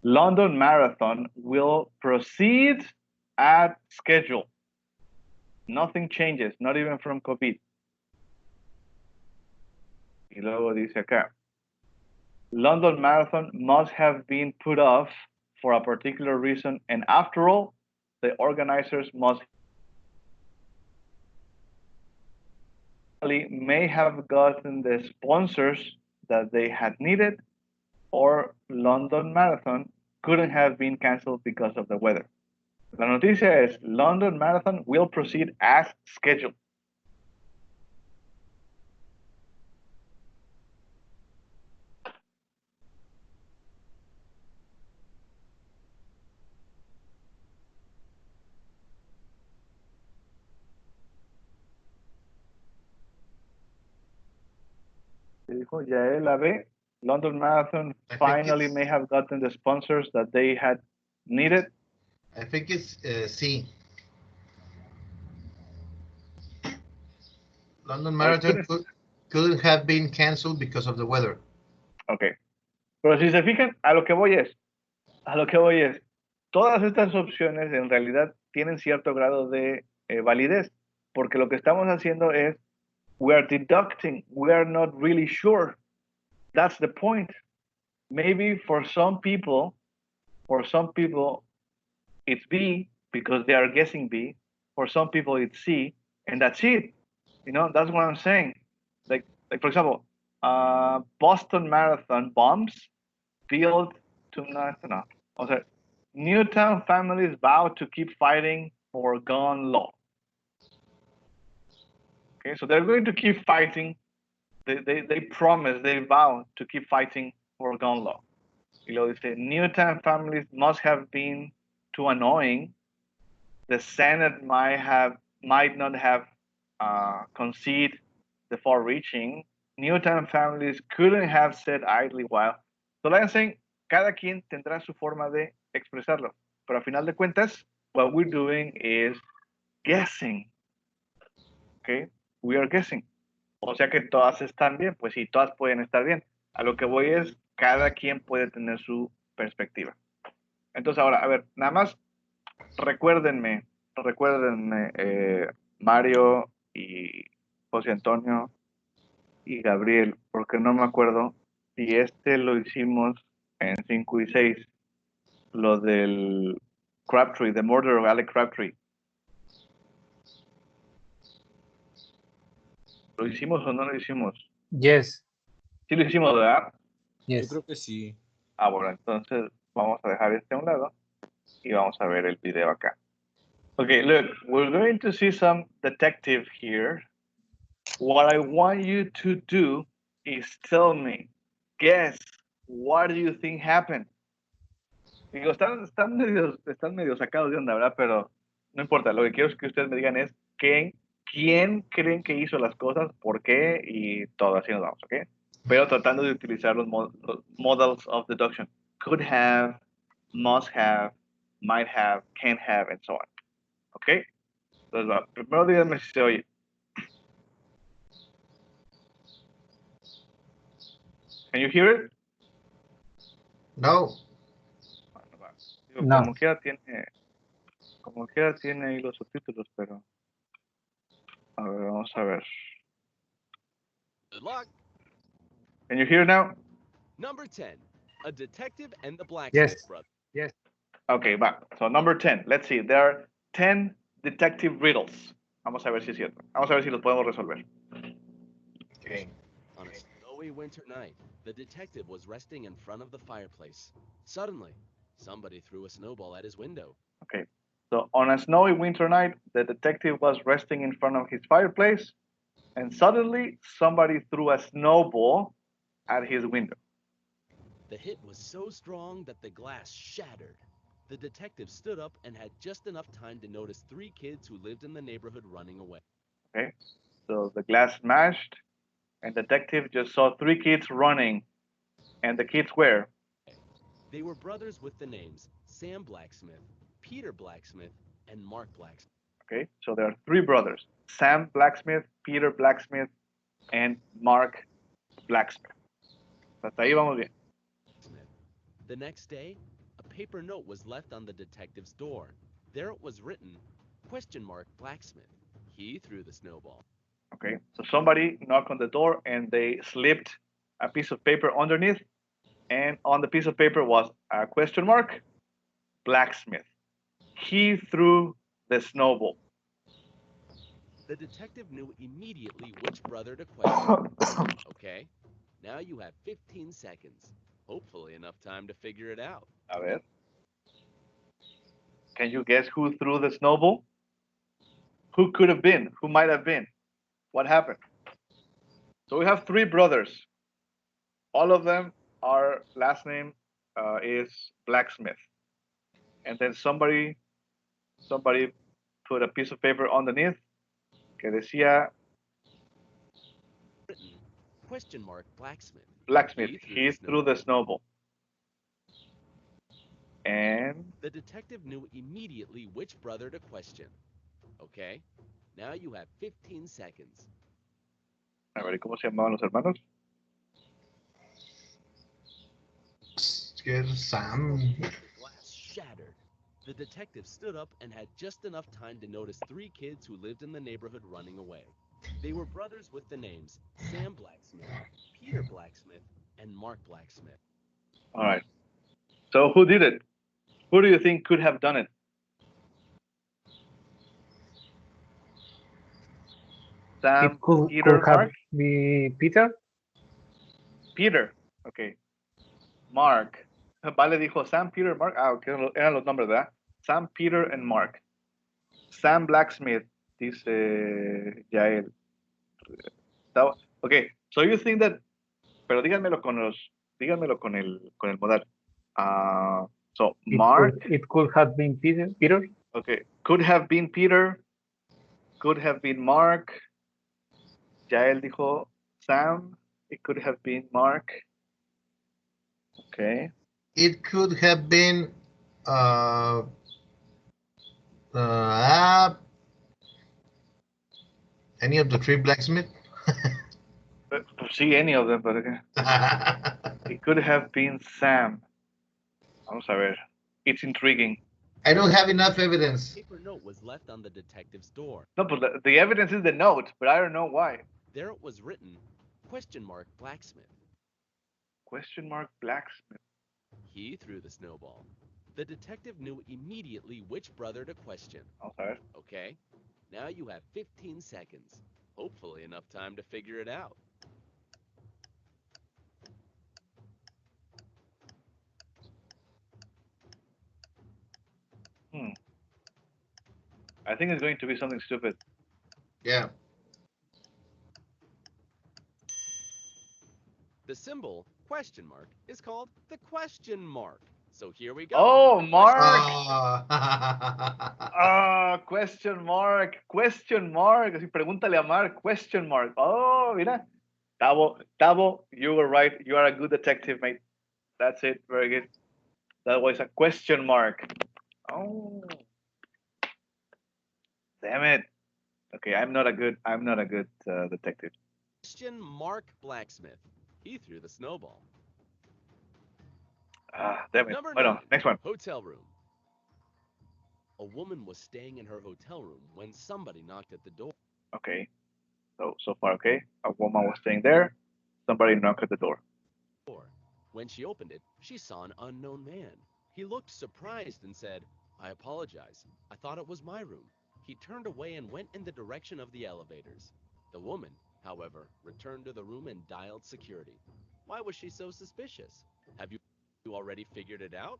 London Marathon will proceed at schedule. Nothing changes, not even from COVID. Y luego dice acá, London Marathon must have been put off for a particular reason, and after all, the organizers may have gotten the sponsors that they had needed, or London Marathon couldn't have been canceled because of the weather. La noticia es, London Marathon will proceed as scheduled. Dijo Yael A B, London Marathon finally may have gotten the sponsors that they had needed. I think it's C. London Marathon couldn't have been canceled because of the weather. Okay. Pero si se fijan, a lo que voy es, todas estas opciones en realidad tienen cierto grado de validez, porque lo que estamos haciendo es, we are deducting, we are not really sure. That's the point. Maybe for some people, it's B because they are guessing B. For some people, it's C, and that's it. You know, that's what I'm saying. Like for example, Boston Marathon bombs built to no. Okay. Newtown families vow to keep fighting for gun law. Okay, so they're going to keep fighting. They promise, they vow to keep fighting for gun law. Y luego dice, Newtown families must have been too annoying. The Senate might not have conceded the far-reaching. Newtown families couldn't have said idly while. So like I'm saying, cada quien tendrá su forma de expresarlo. Pero a final de cuentas, what we're doing is guessing. Okay, we are guessing. O sea que todas están bien, pues sí, todas pueden estar bien. A lo que voy es, cada quien puede tener su perspectiva. Entonces ahora, a ver, nada más recuérdenme, Mario y José Antonio y Gabriel, porque no me acuerdo si este lo hicimos en 5 y 6, lo del Crabtree, The Murder of Alec Crabtree. ¿Lo hicimos o no lo hicimos? Yes. Sí lo hicimos, ¿verdad? Yo Yes. creo que sí. Ah, bueno, entonces vamos a dejar este a un lado y vamos a ver el video acá. Okay, look, we're going to see some detective here. What I want you to do is tell me, guess, what do you think happened? Digo, están medio sacados de onda, ¿verdad? Pero no importa, lo que quiero es que ustedes me digan es quién creen que hizo las cosas, por qué y todo, así nos vamos, ¿ok? Pero tratando de utilizar los models of deduction. Could have, must have, might have, can have, and so on. ¿Ok? Entonces, va, primero díganme si se oye. Can you hear it? No. Bueno, va. Digo, No. como quiera tiene ahí los subtítulos, pero a ver, vamos a ver. Good luck. Can you hear now? Number 10. A detective and the blacksmith Yes. brother. Yes. Okay, va. So number 10. Let's see. There are 10 detective riddles. Vamos a ver si es cierto. Vamos a ver si los podemos resolver. Okay. On a snowy winter night, the detective was resting in front of the fireplace. Suddenly, somebody threw a snowball at his window. Okay. So on a snowy winter night, the detective was resting in front of his fireplace, and suddenly somebody threw a snowball at his window. The hit was so strong that the glass shattered. The detective stood up and had just enough time to notice 3 kids who lived in the neighborhood running away. Okay. So the glass smashed, and the detective just saw 3 kids running, and the kids were? They were brothers with the names Sam Blacksmith, Peter Blacksmith, and Mark Blacksmith. Okay, so there are 3 brothers, Sam Blacksmith, Peter Blacksmith, and Mark Blacksmith. Hasta ahí vamos bien. The next day, a paper note was left on the detective's door. There it was written, "Blacksmith. He threw the snowball." Okay, so somebody knocked on the door and they slipped a piece of paper underneath, and on the piece of paper was a question mark, blacksmith. He threw the snowball. The detective knew immediately which brother to question. Okay, now you have 15 seconds. Hopefully enough time to figure it out. A ver. Can you guess who threw the snowball? Who could have been? Who might have been? What happened? So we have 3 brothers. All of them, our last name is Blacksmith. And then somebody put a piece of paper underneath que decía Written, "Blacksmith. Blacksmith. He threw the snowball. And The detective knew immediately which brother to question. Okay, now you have 15 seconds. a ver, ¿cómo se llamaban los hermanos? Sam. The glass shattered. The detective stood up and had just enough time to notice 3 kids who lived in the neighborhood running away. They were brothers with the names Sam Blacksmith, Peter Blacksmith, and Mark Blacksmith. All right. So who did it? Who do you think could have done it? Sam, It could Peter, have Mark? be Peter. Peter. Okay. Mark. Vale dijo Sam, Peter, Mark. Ah, ok, eran los nombres, ¿verdad? Sam, Peter, and Mark. Sam Blacksmith, dice Yael. Okay, so you think that, pero díganmelo con el modal. So Mark, It could have been Peter. okay, could have been Peter, could have been Mark. Ya él dijo Sam. It could have been Mark. Okay. It could have been any of the three blacksmith. See any of them, but okay. It could have been Sam. Vamos a ver. It's intriguing. I don't have enough evidence. Paper note was left on the detective's door. No, but the evidence is the note, but I don't know why. There it was written, "?blacksmith." Question mark blacksmith. He threw the snowball. The detective knew immediately which brother to question. Okay. Okay, now you have 15 seconds. Hopefully enough time to figure it out. I think it's going to be something stupid. Yeah. The symbol, ? is called the question mark. So here we go. Oh, Mark! Question Question mark. Así, pregúntale a Mark, question mark. Oh, mira. Tavo, you were right. You are a good detective, mate. That's it. Very good. That was a question mark. Oh. Damn it. Okay, I'm not a good detective. Question mark blacksmith. He threw the snowball. Damn it. Number Bueno, 9, next one. hotel room. A woman was staying in her hotel room when somebody knocked at the door. Okay. So far, okay. A woman was staying there. Somebody knocked at the door. When she opened it, she saw an unknown man. He looked surprised and said, "I apologize. I thought it was my room." He turned away and went in the direction of the elevators. The woman, however, returned to the room and dialed security. Why was she so suspicious? Have you already figured it out?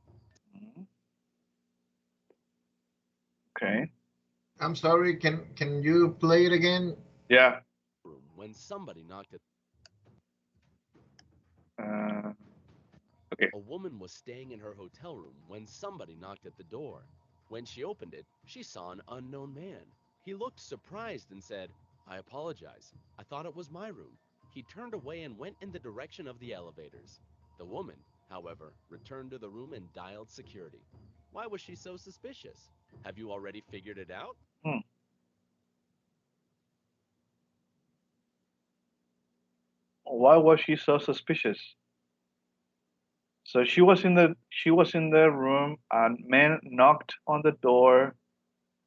Okay. I'm sorry, can you play it again? Yeah. When somebody knocked at Okay. A woman was staying in her hotel room when somebody knocked at the door. When she opened it, she saw an unknown man. He looked surprised and said, "I apologize. I thought it was my room." He turned away and went in the direction of the elevators. The woman, however, returned to the room and dialed security. Why was she so suspicious? Have you already figured it out? Why was she so suspicious? So she was in the room and man knocked on the door.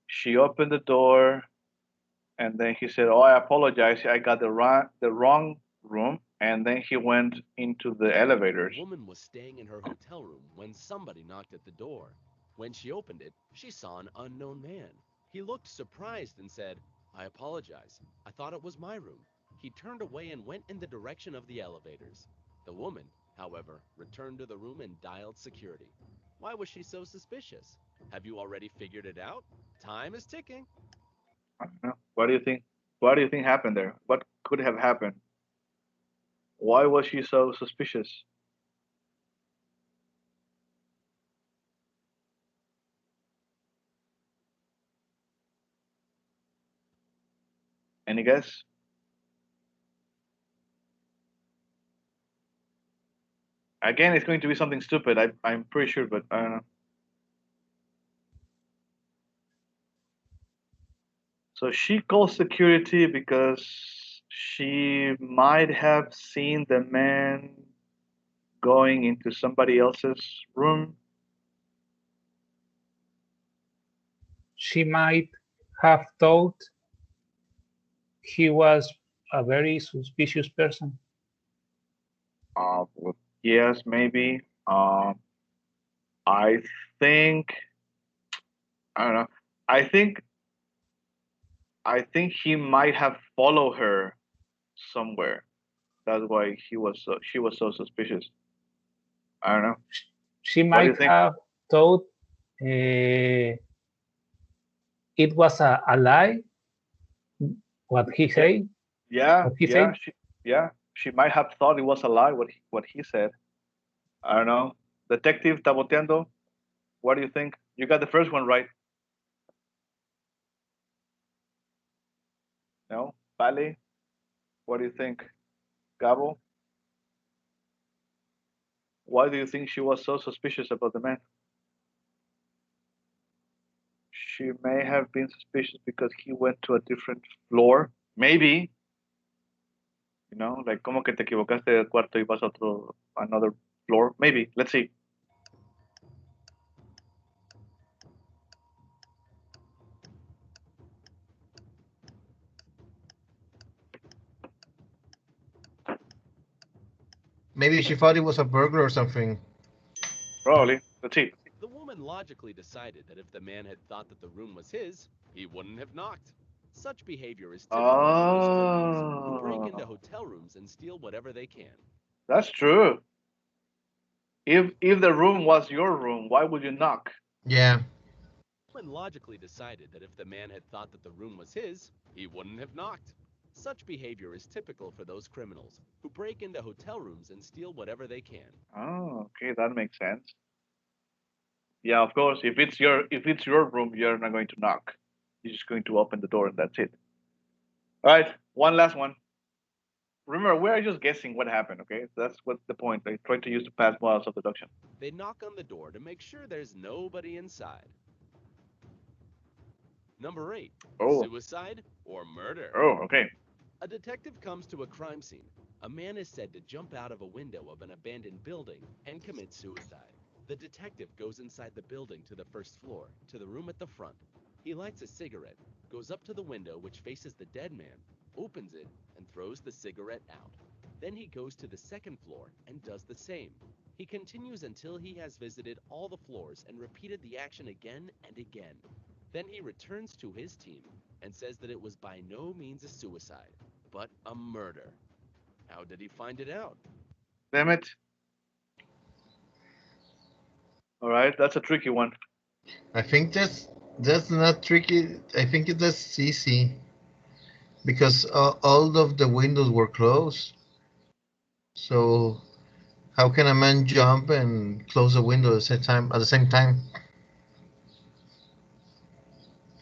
She opened the door and then he said, "Oh, I apologize. I got the wrong room." And then he went into the elevators. A woman was staying in her hotel room when somebody knocked at the door. When she opened it, she saw an unknown man. He looked surprised and said, "I apologize. I thought it was my room." He turned away and went in the direction of the elevators. The woman, however, returned to the room and dialed security. Why was she so suspicious? Have you already figured it out? Time is ticking. I don't know. What do you think? What do you think happened there? What could have happened? Why was she so suspicious? Any guess? Again, it's going to be something stupid. I'm pretty sure, but I don't know. So she called security because she might have seen the man going into somebody else's room. She might have thought he was a very suspicious person. Well, yes, maybe. I think, I don't know. I think he might have followed her somewhere. That's why she was so suspicious. I don't know. She might have thought it was a lie, what he said. Yeah, What he yeah, said? she might have thought it was a lie what he said. I don't know. Detective Taboteando, what do you think? You got the first one right. No? Vale, what do you think? Gabo, why do you think she was so suspicious about the man? She may have been suspicious because he went to a different floor. Maybe. You know, like, como que te equivocaste de cuarto y vas a otro, another floor? Maybe. Let's see. Maybe she thought it was a burglar or something. Probably. Let's see. The woman logically decided that if the man had thought that the room was his, he wouldn't have knocked. Such behavior is typical for those criminals who break into hotel rooms and steal whatever they can. That's true. If the room was your room, why would you knock? Yeah. The woman logically decided that if the man had thought that the room was his, he wouldn't have knocked. Such behavior is typical for those criminals who break into hotel rooms and steal whatever they can. Oh, okay, that makes sense. Yeah, of course. If it's your room, you're not going to knock. You're just going to open the door and that's it. All right, one last one. Remember, we're just guessing what happened, okay? That's what's the point. They try to use the past models of deduction. They knock on the door to make sure there's nobody inside. Number 8, suicide or murder. Oh, okay. A detective comes to a crime scene. A man is said to jump out of a window of an abandoned building and commit suicide. The detective goes inside the building to the first floor, to the room at the front. He lights a cigarette, goes up to the window which faces the dead man, opens it, and throws the cigarette out. Then he goes to the second floor and does the same. He continues until he has visited all the floors and repeated the action again and again. Then he returns to his team and says that it was by no means a suicide, but a murder. How did he find it out? Damn it. All right, that's a tricky one. I think that's not tricky. I think that's easy because all of the windows were closed. So how can a man jump and close the window at the same time?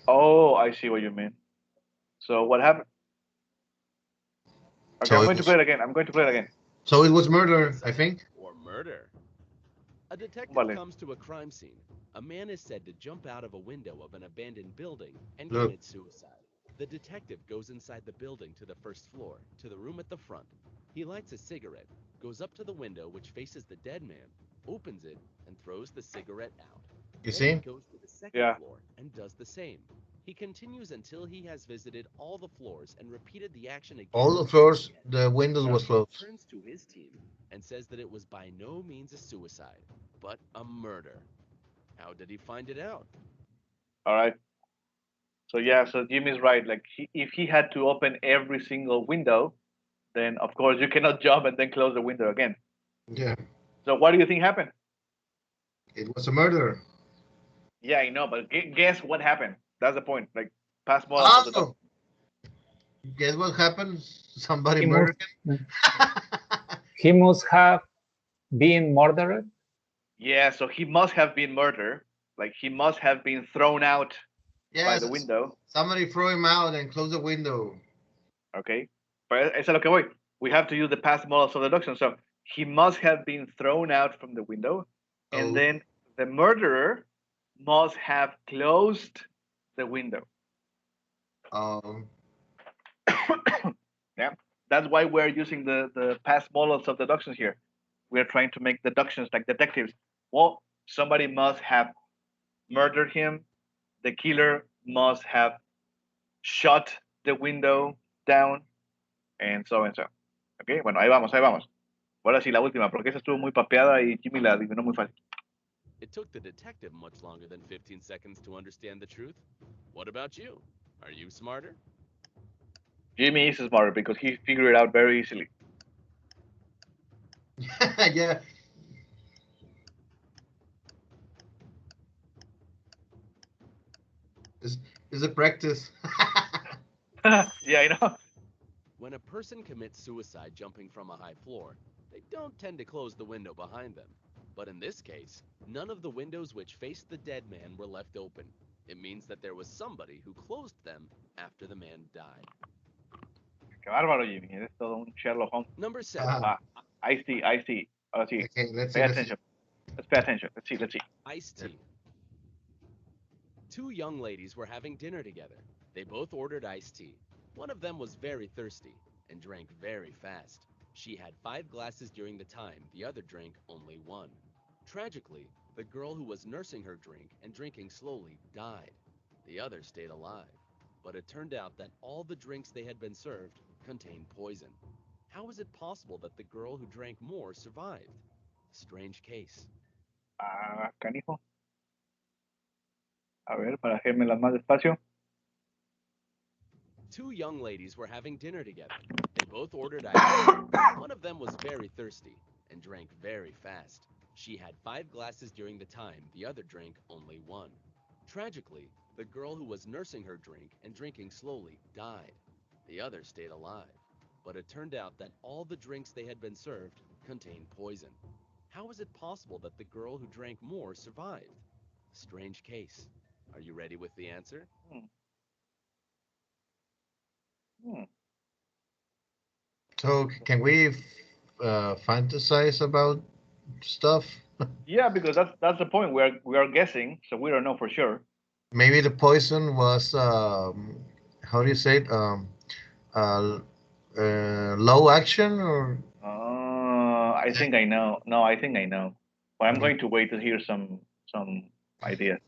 Oh, I see what you mean. So what happened? Okay, So I'm going to play it again. So it was murder, I think. Or murder. A detective comes to a crime scene. A man is said to jump out of a window of an abandoned building and commit suicide. The detective goes inside the building to the first floor, to the room at the front. He lights a cigarette, goes up to the window which faces the dead man, opens it, and throws the cigarette out. You Then see? he goes to the second floor and does the same. He continues until he has visited all the floors and repeated the action again. All the floors, the windows was closed. Turns to his team and says that it was by no means a suicide, but a murder. How did he find it out? All right. So yeah, so Jimmy's right. Like if he had to open every single window, then of course you cannot jump and then close the window again. Yeah. So what do you think happened? It was a murder. Yeah, I know, but guess what happened? That's the point. Like past models. Oh, guess what happened? Somebody murdered him. He must have been murdered. Yeah, so he must have been murdered. Like he must have been thrown out by the window. Somebody threw him out and closed the window. Okay, but it's okay. Wait, we have to use the past models of deduction. So he must have been thrown out from the window, and then the murderer must have closed the window. Yeah, that's why we're using the past models of deductions here. We're trying to make deductions like detectives. Well, somebody must have murdered him. The killer must have shut the window down, and so and so. Okay, bueno, ahí vamos. Ahora sí, la última, porque esa estuvo muy papeada y Jimmy la adivinó muy fácil. It took the detective much longer than 15 seconds to understand the truth. What about you? Are you smarter? Jimmy is smarter because he figured it out very easily. Yeah. It's a practice. Yeah, I know. When a person commits suicide jumping from a high floor, they don't tend to close the window behind them. But in this case, none of the windows which faced the dead man were left open. It means that there was somebody who closed them after the man died. Qué bárbaro, Jimmy. Eres todo un Sherlock Holmes. Number 7. I see. Ahora sí. Okay, let's see. Pay attention. Let's pay attention. Let's see. Iced tea. Two young ladies were having dinner together. They both ordered iced tea. One of them was very thirsty and drank very fast. She had 5 glasses during the time, the other drank only 1. Tragically, the girl who was nursing her drink and drinking slowly died. The other stayed alive. But it turned out that all the drinks they had been served contained poison. How is it possible that the girl who drank more survived? Strange case. Canijo. A ver, para hacérmela más despacio. Two young ladies were having dinner together. They both ordered iced tea. One of them was very thirsty and drank very fast. She had 5 glasses during the time, the other drank only 1. Tragically, the girl who was nursing her drink and drinking slowly died. The other stayed alive. But it turned out that all the drinks they had been served contained poison. How is it possible that the girl who drank more survived? Strange case. Are you ready with the answer? So can we fantasize about stuff? Yeah, because that's the point. We are guessing, so we don't know for sure. Maybe the poison was how do you say it? Low action or? I think I know. No, I think I know. But I'm going to wait to hear some ideas.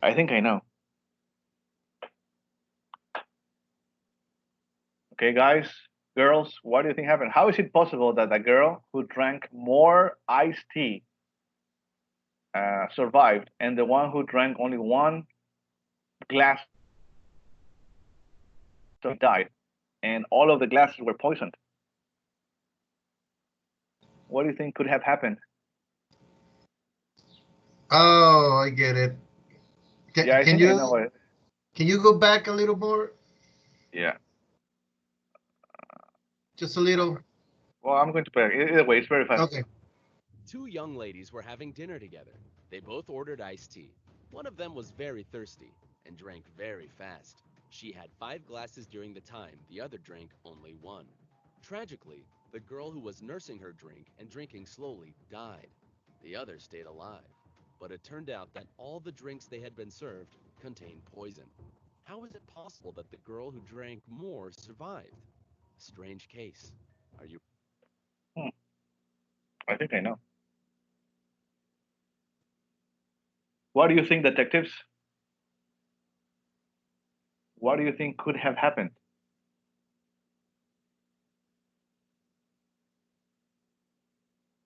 I think I know. Okay, guys, girls, what do you think happened? How is it possible that a girl who drank more iced tea survived, and the one who drank only 1 glass died, and all of the glasses were poisoned? What do you think could have happened? Oh, I get it. Yeah, I Can think I know it. Can you go back a little more? Yeah. Just a little. Well, I'm going to play it. Either way, it's very fast. Okay. Two young ladies were having dinner together. They both ordered iced tea. One of them was very thirsty and drank very fast. She had 5 glasses during the time, the other drank only 1. Tragically, the girl who was nursing her drink and drinking slowly died. The other stayed alive. But it turned out that all the drinks they had been served contained poison. How is it possible that the girl who drank more survived? Strange case. Are you? I think I know. What do you think, detectives? What do you think could have happened?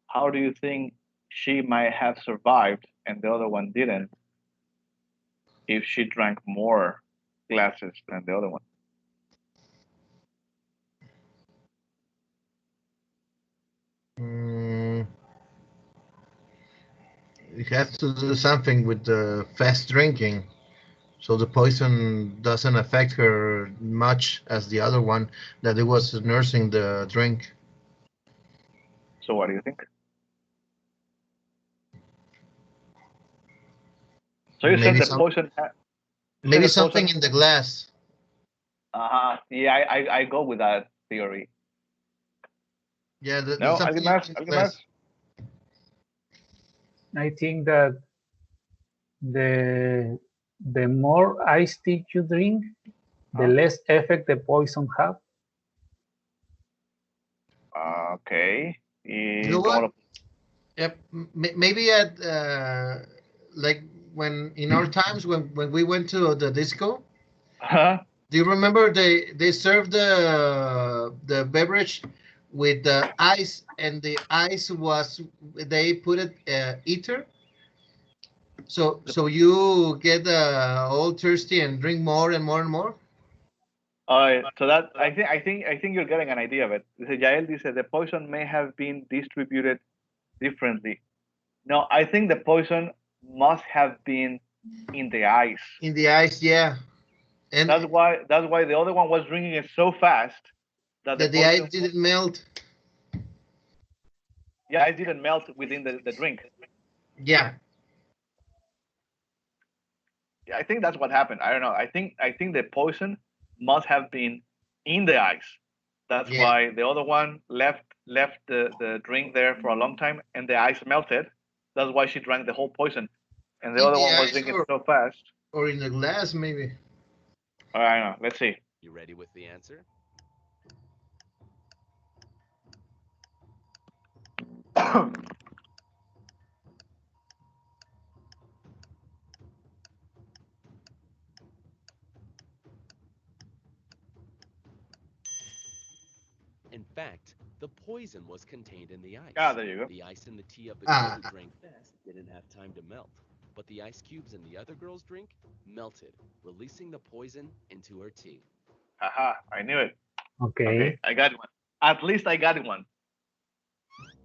How do you think she might have survived and the other one didn't if she drank more glasses than the other one? It has to do something with the fast drinking, so the poison doesn't affect her much as the other one that it was nursing the drink. So what do you think? So you said the poison. Maybe something in the glass. Yeah, I go with that theory. Yeah. No, ¿alguien más? I think that the more iced tea you drink, the less effect the poison have. Okay. You know what? Yep. Maybe at like when in our times when we went to the disco. Do you remember they served the beverage with the ice, and the ice was they put it ether, so you get all thirsty and drink more and more and more. So that I think you're getting an idea of it. Yael dice the poison may have been distributed differently. No, I think the poison must have been in the ice. In the ice, yeah. And That's why the other one was drinking it so fast that that the ice didn't melt. Yeah, ice didn't melt within the drink. Yeah. Yeah, I think that's what happened. I don't know. I think the poison must have been in the ice. That's Yeah. why the other one left the drink there for a long time and the ice melted. That's why she drank the whole poison. And the In other the one was ice drinking or, so fast. or in the glass, maybe. I don't know. Let's see. You ready with the answer? In fact, the poison was contained in the ice. Ah, there you go. The ice in the tea of the girl who drank fast didn't have time to melt, but the ice cubes in the other girl's drink melted, releasing the poison into her tea. Haha, I knew it. Okay. I got one. At least I got one.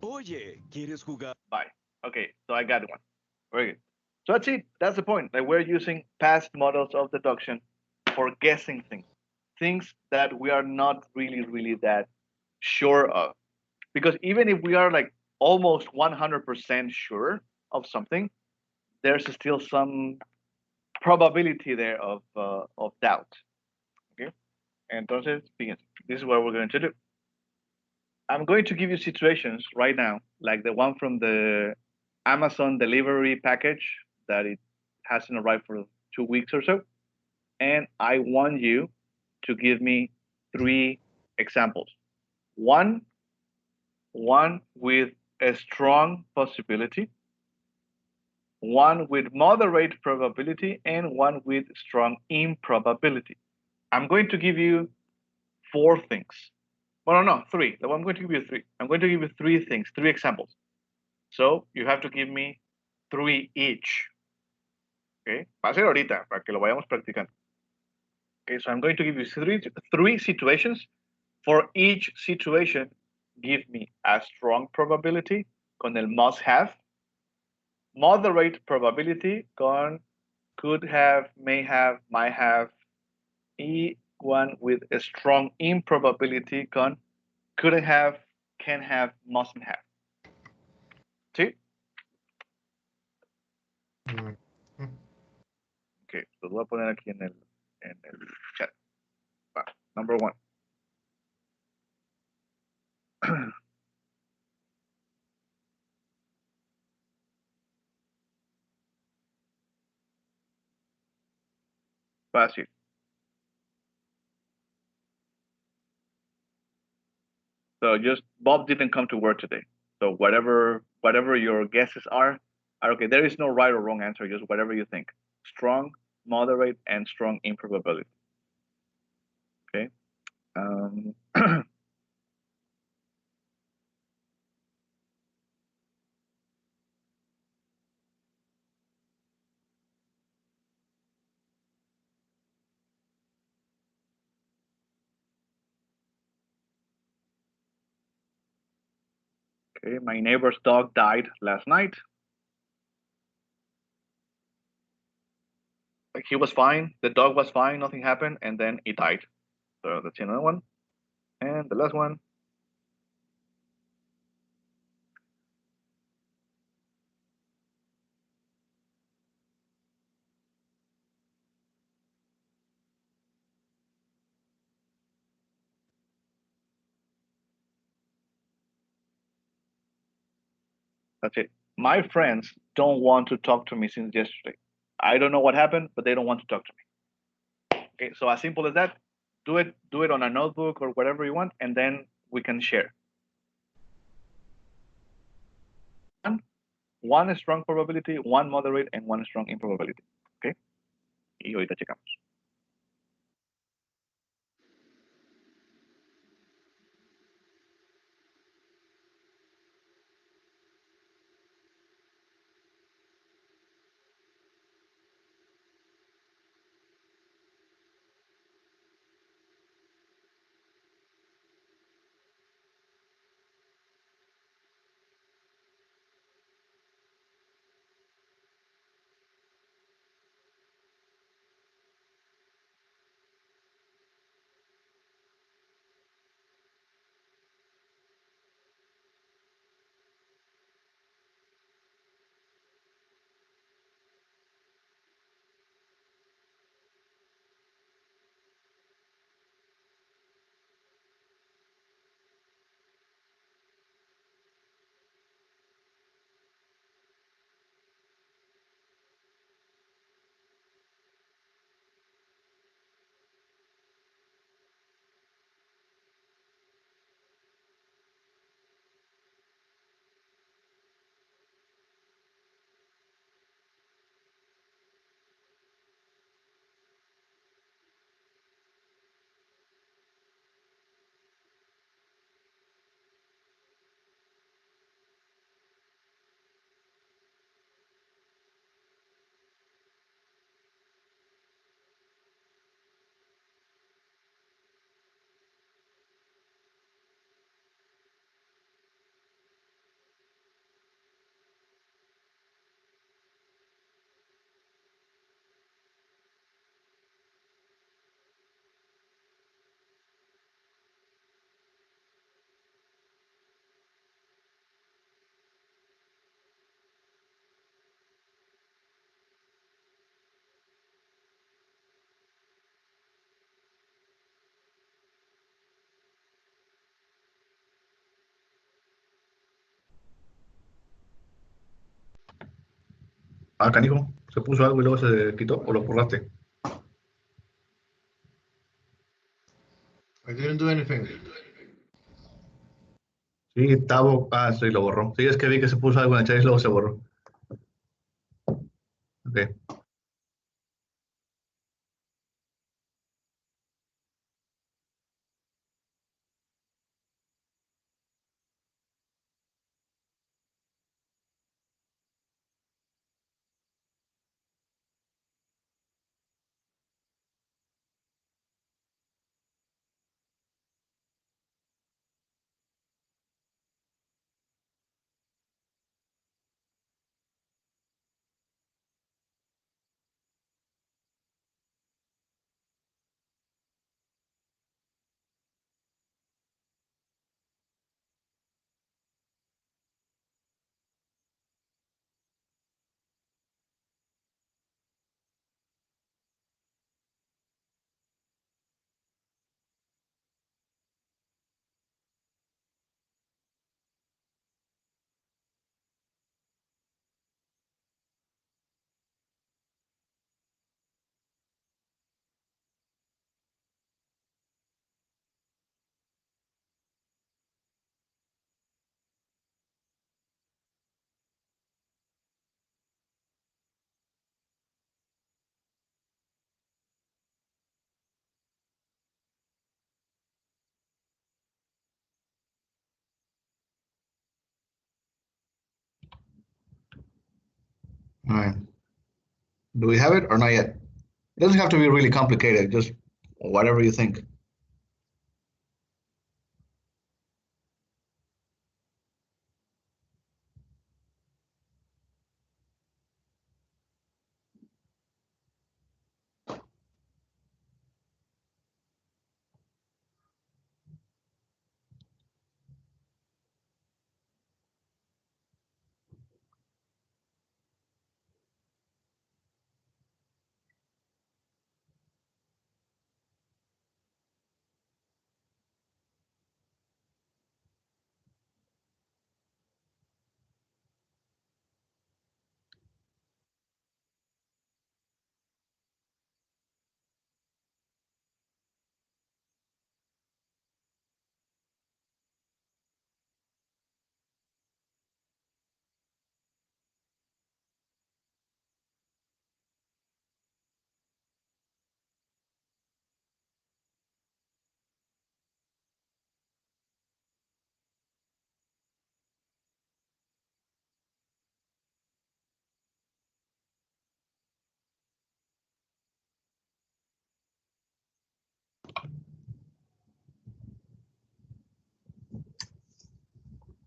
Oye, ¿quieres jugar? Bye. Okay, so I got one. Very good. So that's it. That's the point. Like we're using past models of deduction for guessing things that we are not really that sure of. Because even if we are like almost 100% sure of something, there's still some probability there of doubt. Okay. Entonces, fíjense, this is what we're going to do. I'm going to give you situations right now, like the one from the Amazon delivery package that it hasn't arrived for 2 weeks or so. And I want you to give me 3 examples. One with a strong possibility, one with moderate probability, and one with strong improbability. I'm going to give you 4 things. Well, no, 3. I'm going to give you 3. I'm going to give you 3 things, 3 examples. So you have to give me 3 each. Okay, va a ser ahorita para que lo vayamos practicando. Okay, so I'm going to give you 3 situations. For each situation, give me a strong probability con el must have, moderate probability con could have, may have, might have, y one with a strong improbability con couldn't have, can have, mustn't have. ¿Sí? Ok, los voy a poner aquí en el chat. Va, number 1. Fácil. So just Bob didn't come to work today. So whatever your guesses are okay. There is no right or wrong answer. Just whatever you think. Strong, moderate, and strong improbability. Okay. Okay. My neighbor's dog died last night. Like he was fine. The dog was fine. Nothing happened, and then he died. So that's another one. And the last one. That's it. My friends don't want to talk to me since yesterday. I don't know what happened, but they don't want to talk to me. Okay, so as simple as that. Do it on a notebook or whatever you want, and then we can share. One strong probability, one moderate, and one strong improbability. Okay. Y ahorita checamos. Ah, canijo, se puso algo y luego se quitó o lo borraste. I didn't do anything. Sí, Tavo. Ah, sí, lo borró. Sí, es que vi que se puso algo en el chat y luego se borró. Ok. All right. Do we have it or not yet? It doesn't have to be really complicated, just whatever you think.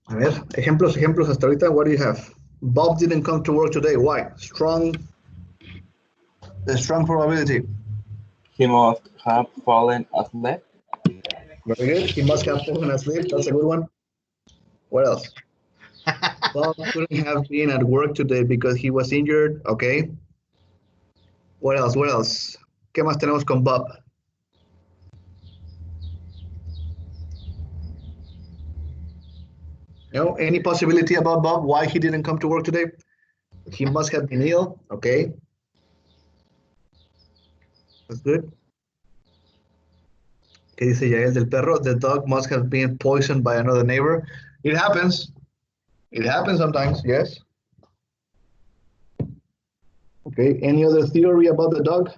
A ver, ejemplos hasta ahorita. What do you have? Bob didn't come to work today. Why? Strong probability. He must have fallen asleep. Very good. He must have fallen asleep. That's a good one. What else? Bob couldn't have been at work today because he was injured. Okay. What else? What else? ¿Qué más tenemos con Bob? No, any possibility about Bob? Why he didn't come to work today? He must have been ill. Okay. That's good. ¿Qué dice Yael del perro? The dog must have been poisoned by another neighbor. It happens. It happens sometimes, yes. Okay, any other theory about the dog?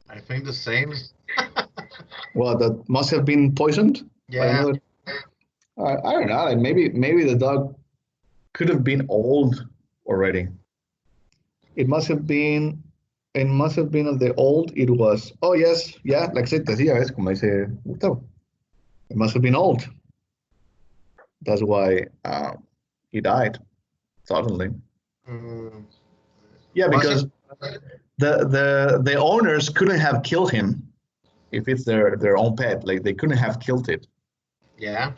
I think the same. Well, that must have been poisoned by Yeah. another. I don't know. Like maybe the dog could have been old already. It must have been of the old. It was. Oh yes, yeah. Like se decía, es como dice Gustavo. It must have been old. That's why he died suddenly. Mm, Yeah, Was because the owners couldn't have killed him if it's their own pet. Like they couldn't have killed it. yeah.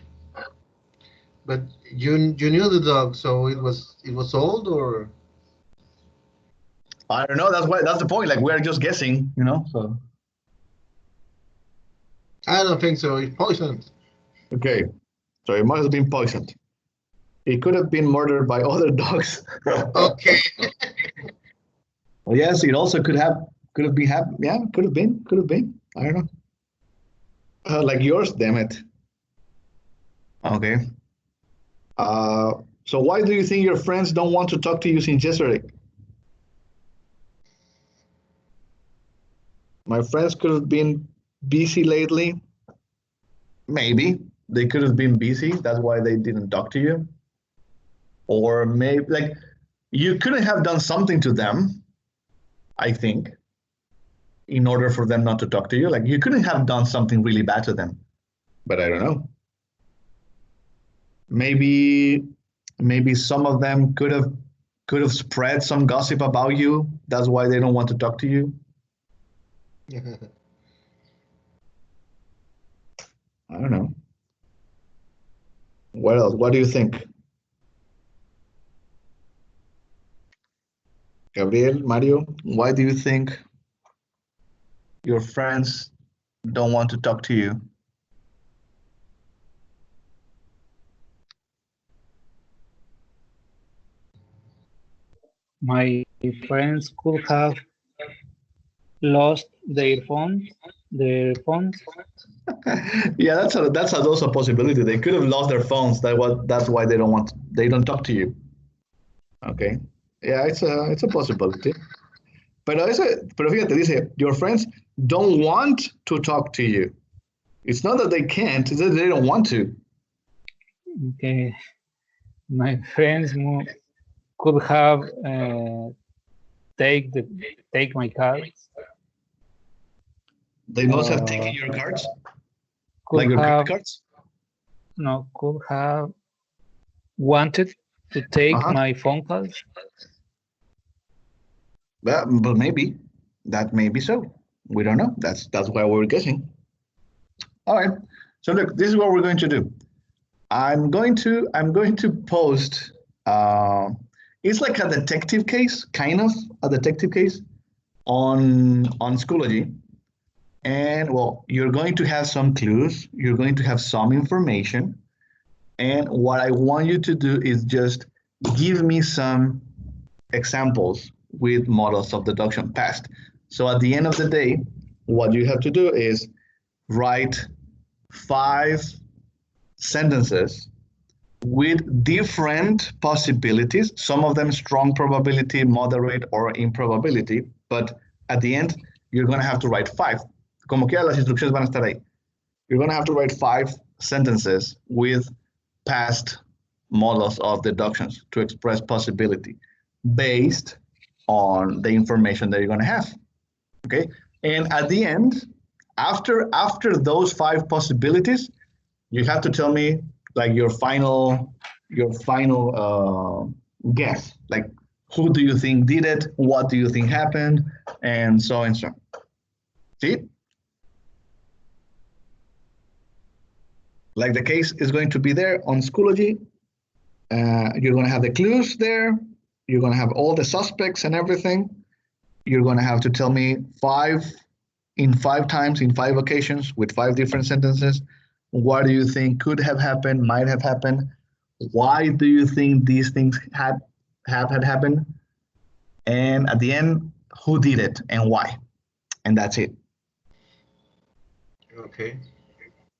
But you knew the dog, so it was old, or I don't know. That's the point. Like we're just guessing, you know. So I don't think so. It's poisoned. Okay, so it must have been poisoned. It could have been murdered by other dogs. Okay. Well, yes, it also could have been yeah, could have been. I don't know. Like yours, damn it. Okay. So why do you think your friends don't want to talk to you since yesterday? My friends could have been busy lately. Maybe they could have been busy. That's why they didn't talk to you. Or maybe like you couldn't have done something to them, I think, in order for them not to talk to you. Like you couldn't have done something really bad to them. But I don't know. Maybe some of them could have spread some gossip about you. That's why they don't want to talk to you. I don't know. What else? What do you think? Gabriel, Mario, why do you think your friends don't want to talk to you? My friends could have lost their phones. Yeah, that's also a possibility. They could have lost their phones. That's why they don't talk to you. Okay. Yeah, it's a possibility. Pero fíjate, dice, your friends don't want to talk to you. It's not that they can't, it's that they don't want to. Okay. My friends could have take my cards. They must have taken your cards? Could Like your have, credit cards? No, could have wanted to take my phone calls. Well, but maybe. That may be so. We don't know. That's why we're guessing. All right. So look, this is what we're going to do. I'm going to post it's like a detective case, kind of a detective case on Schoology. And well, you're going to have some clues, you're going to have some information. And what I want you to do is just give me some examples with models of deduction past. So at the end of the day, what you have to do is write 5 sentences with different possibilities, some of them strong probability, moderate, or improbability, but at the end, you're going to have to write 5. Como quiera, las instrucciones van a estar ahí. You're going to have to write 5 sentences with past models of deductions to express possibility based on the information that you're going to have. Okay, and at the end, after those 5 possibilities, you have to tell me like your final guess. Like, who do you think did it? What do you think happened? And so on and so on. See? Like the case is going to be there on Schoology. You're going to have the clues there. You're going to have all the suspects and everything. You're going to have to tell me 5 times, in 5 occasions, with 5 different sentences. What do you think could have happened, might have happened? Why do you think these things had happened? And at the end, who did it and why? And that's it. Okay.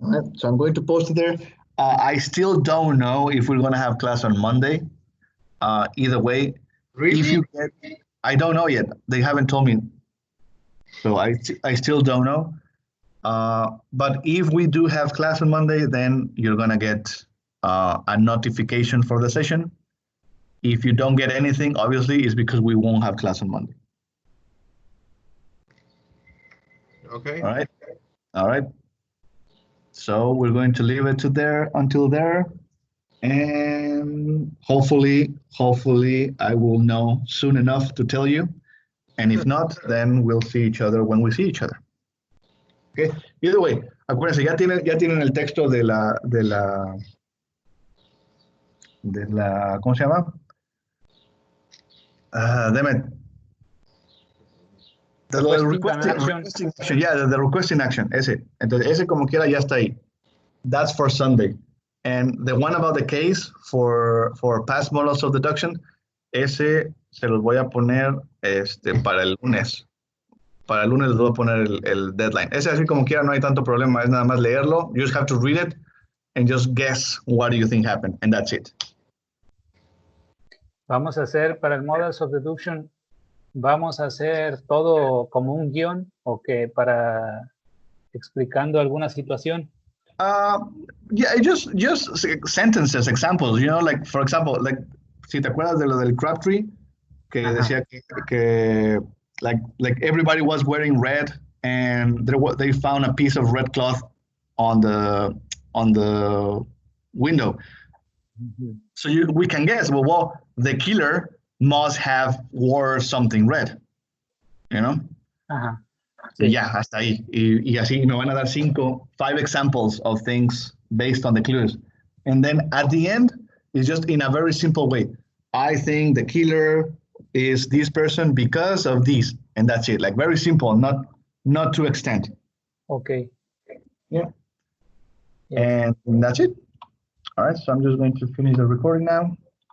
All right, so I'm going to post it there. I still don't know if we're going to have class on Monday. Either way, really? If you get, I don't know yet. They haven't told me. So I still don't know. But if we do have class on Monday, then you're going to get a notification for the session. If you don't get anything, obviously, it's because we won't have class on Monday. Okay. All right. All right. So we're going to leave it until there. And hopefully I will know soon enough to tell you. And if not, then we'll see each other when we see each other. Okay. Either way, acuérdense, ya tienen el texto de la, ¿cómo se llama? requesting action, yeah, the requesting action, ese. Entonces, ese como quiera ya está ahí. That's for Sunday. And the one about the case for past models of deduction, ese se los voy a poner para el lunes. Para el lunes les voy a poner el deadline. Ese así como quiera no hay tanto problema, es nada más leerlo. You just have to read it and just guess what do you think happened, and that's it. Vamos a hacer para el Models of Deduction, vamos a hacer todo como un guión o que para explicando alguna situación. Yeah, just sentences, examples, you know, like, for example, like, si te acuerdas de lo del Crabtree, que decía que like everybody was wearing red and they found a piece of red cloth on the window. So we can guess, well, the killer must have wore something red, you know? Sí. Ya, hasta ahí. Y así me van a dar 5 examples of things based on the clues. And then at the end, it's just in a very simple way. I think the killer is this person because of this. And that's it. Like very simple, not to extend. Okay. Yeah. And that's it. All right, so I'm just going to finish the recording now.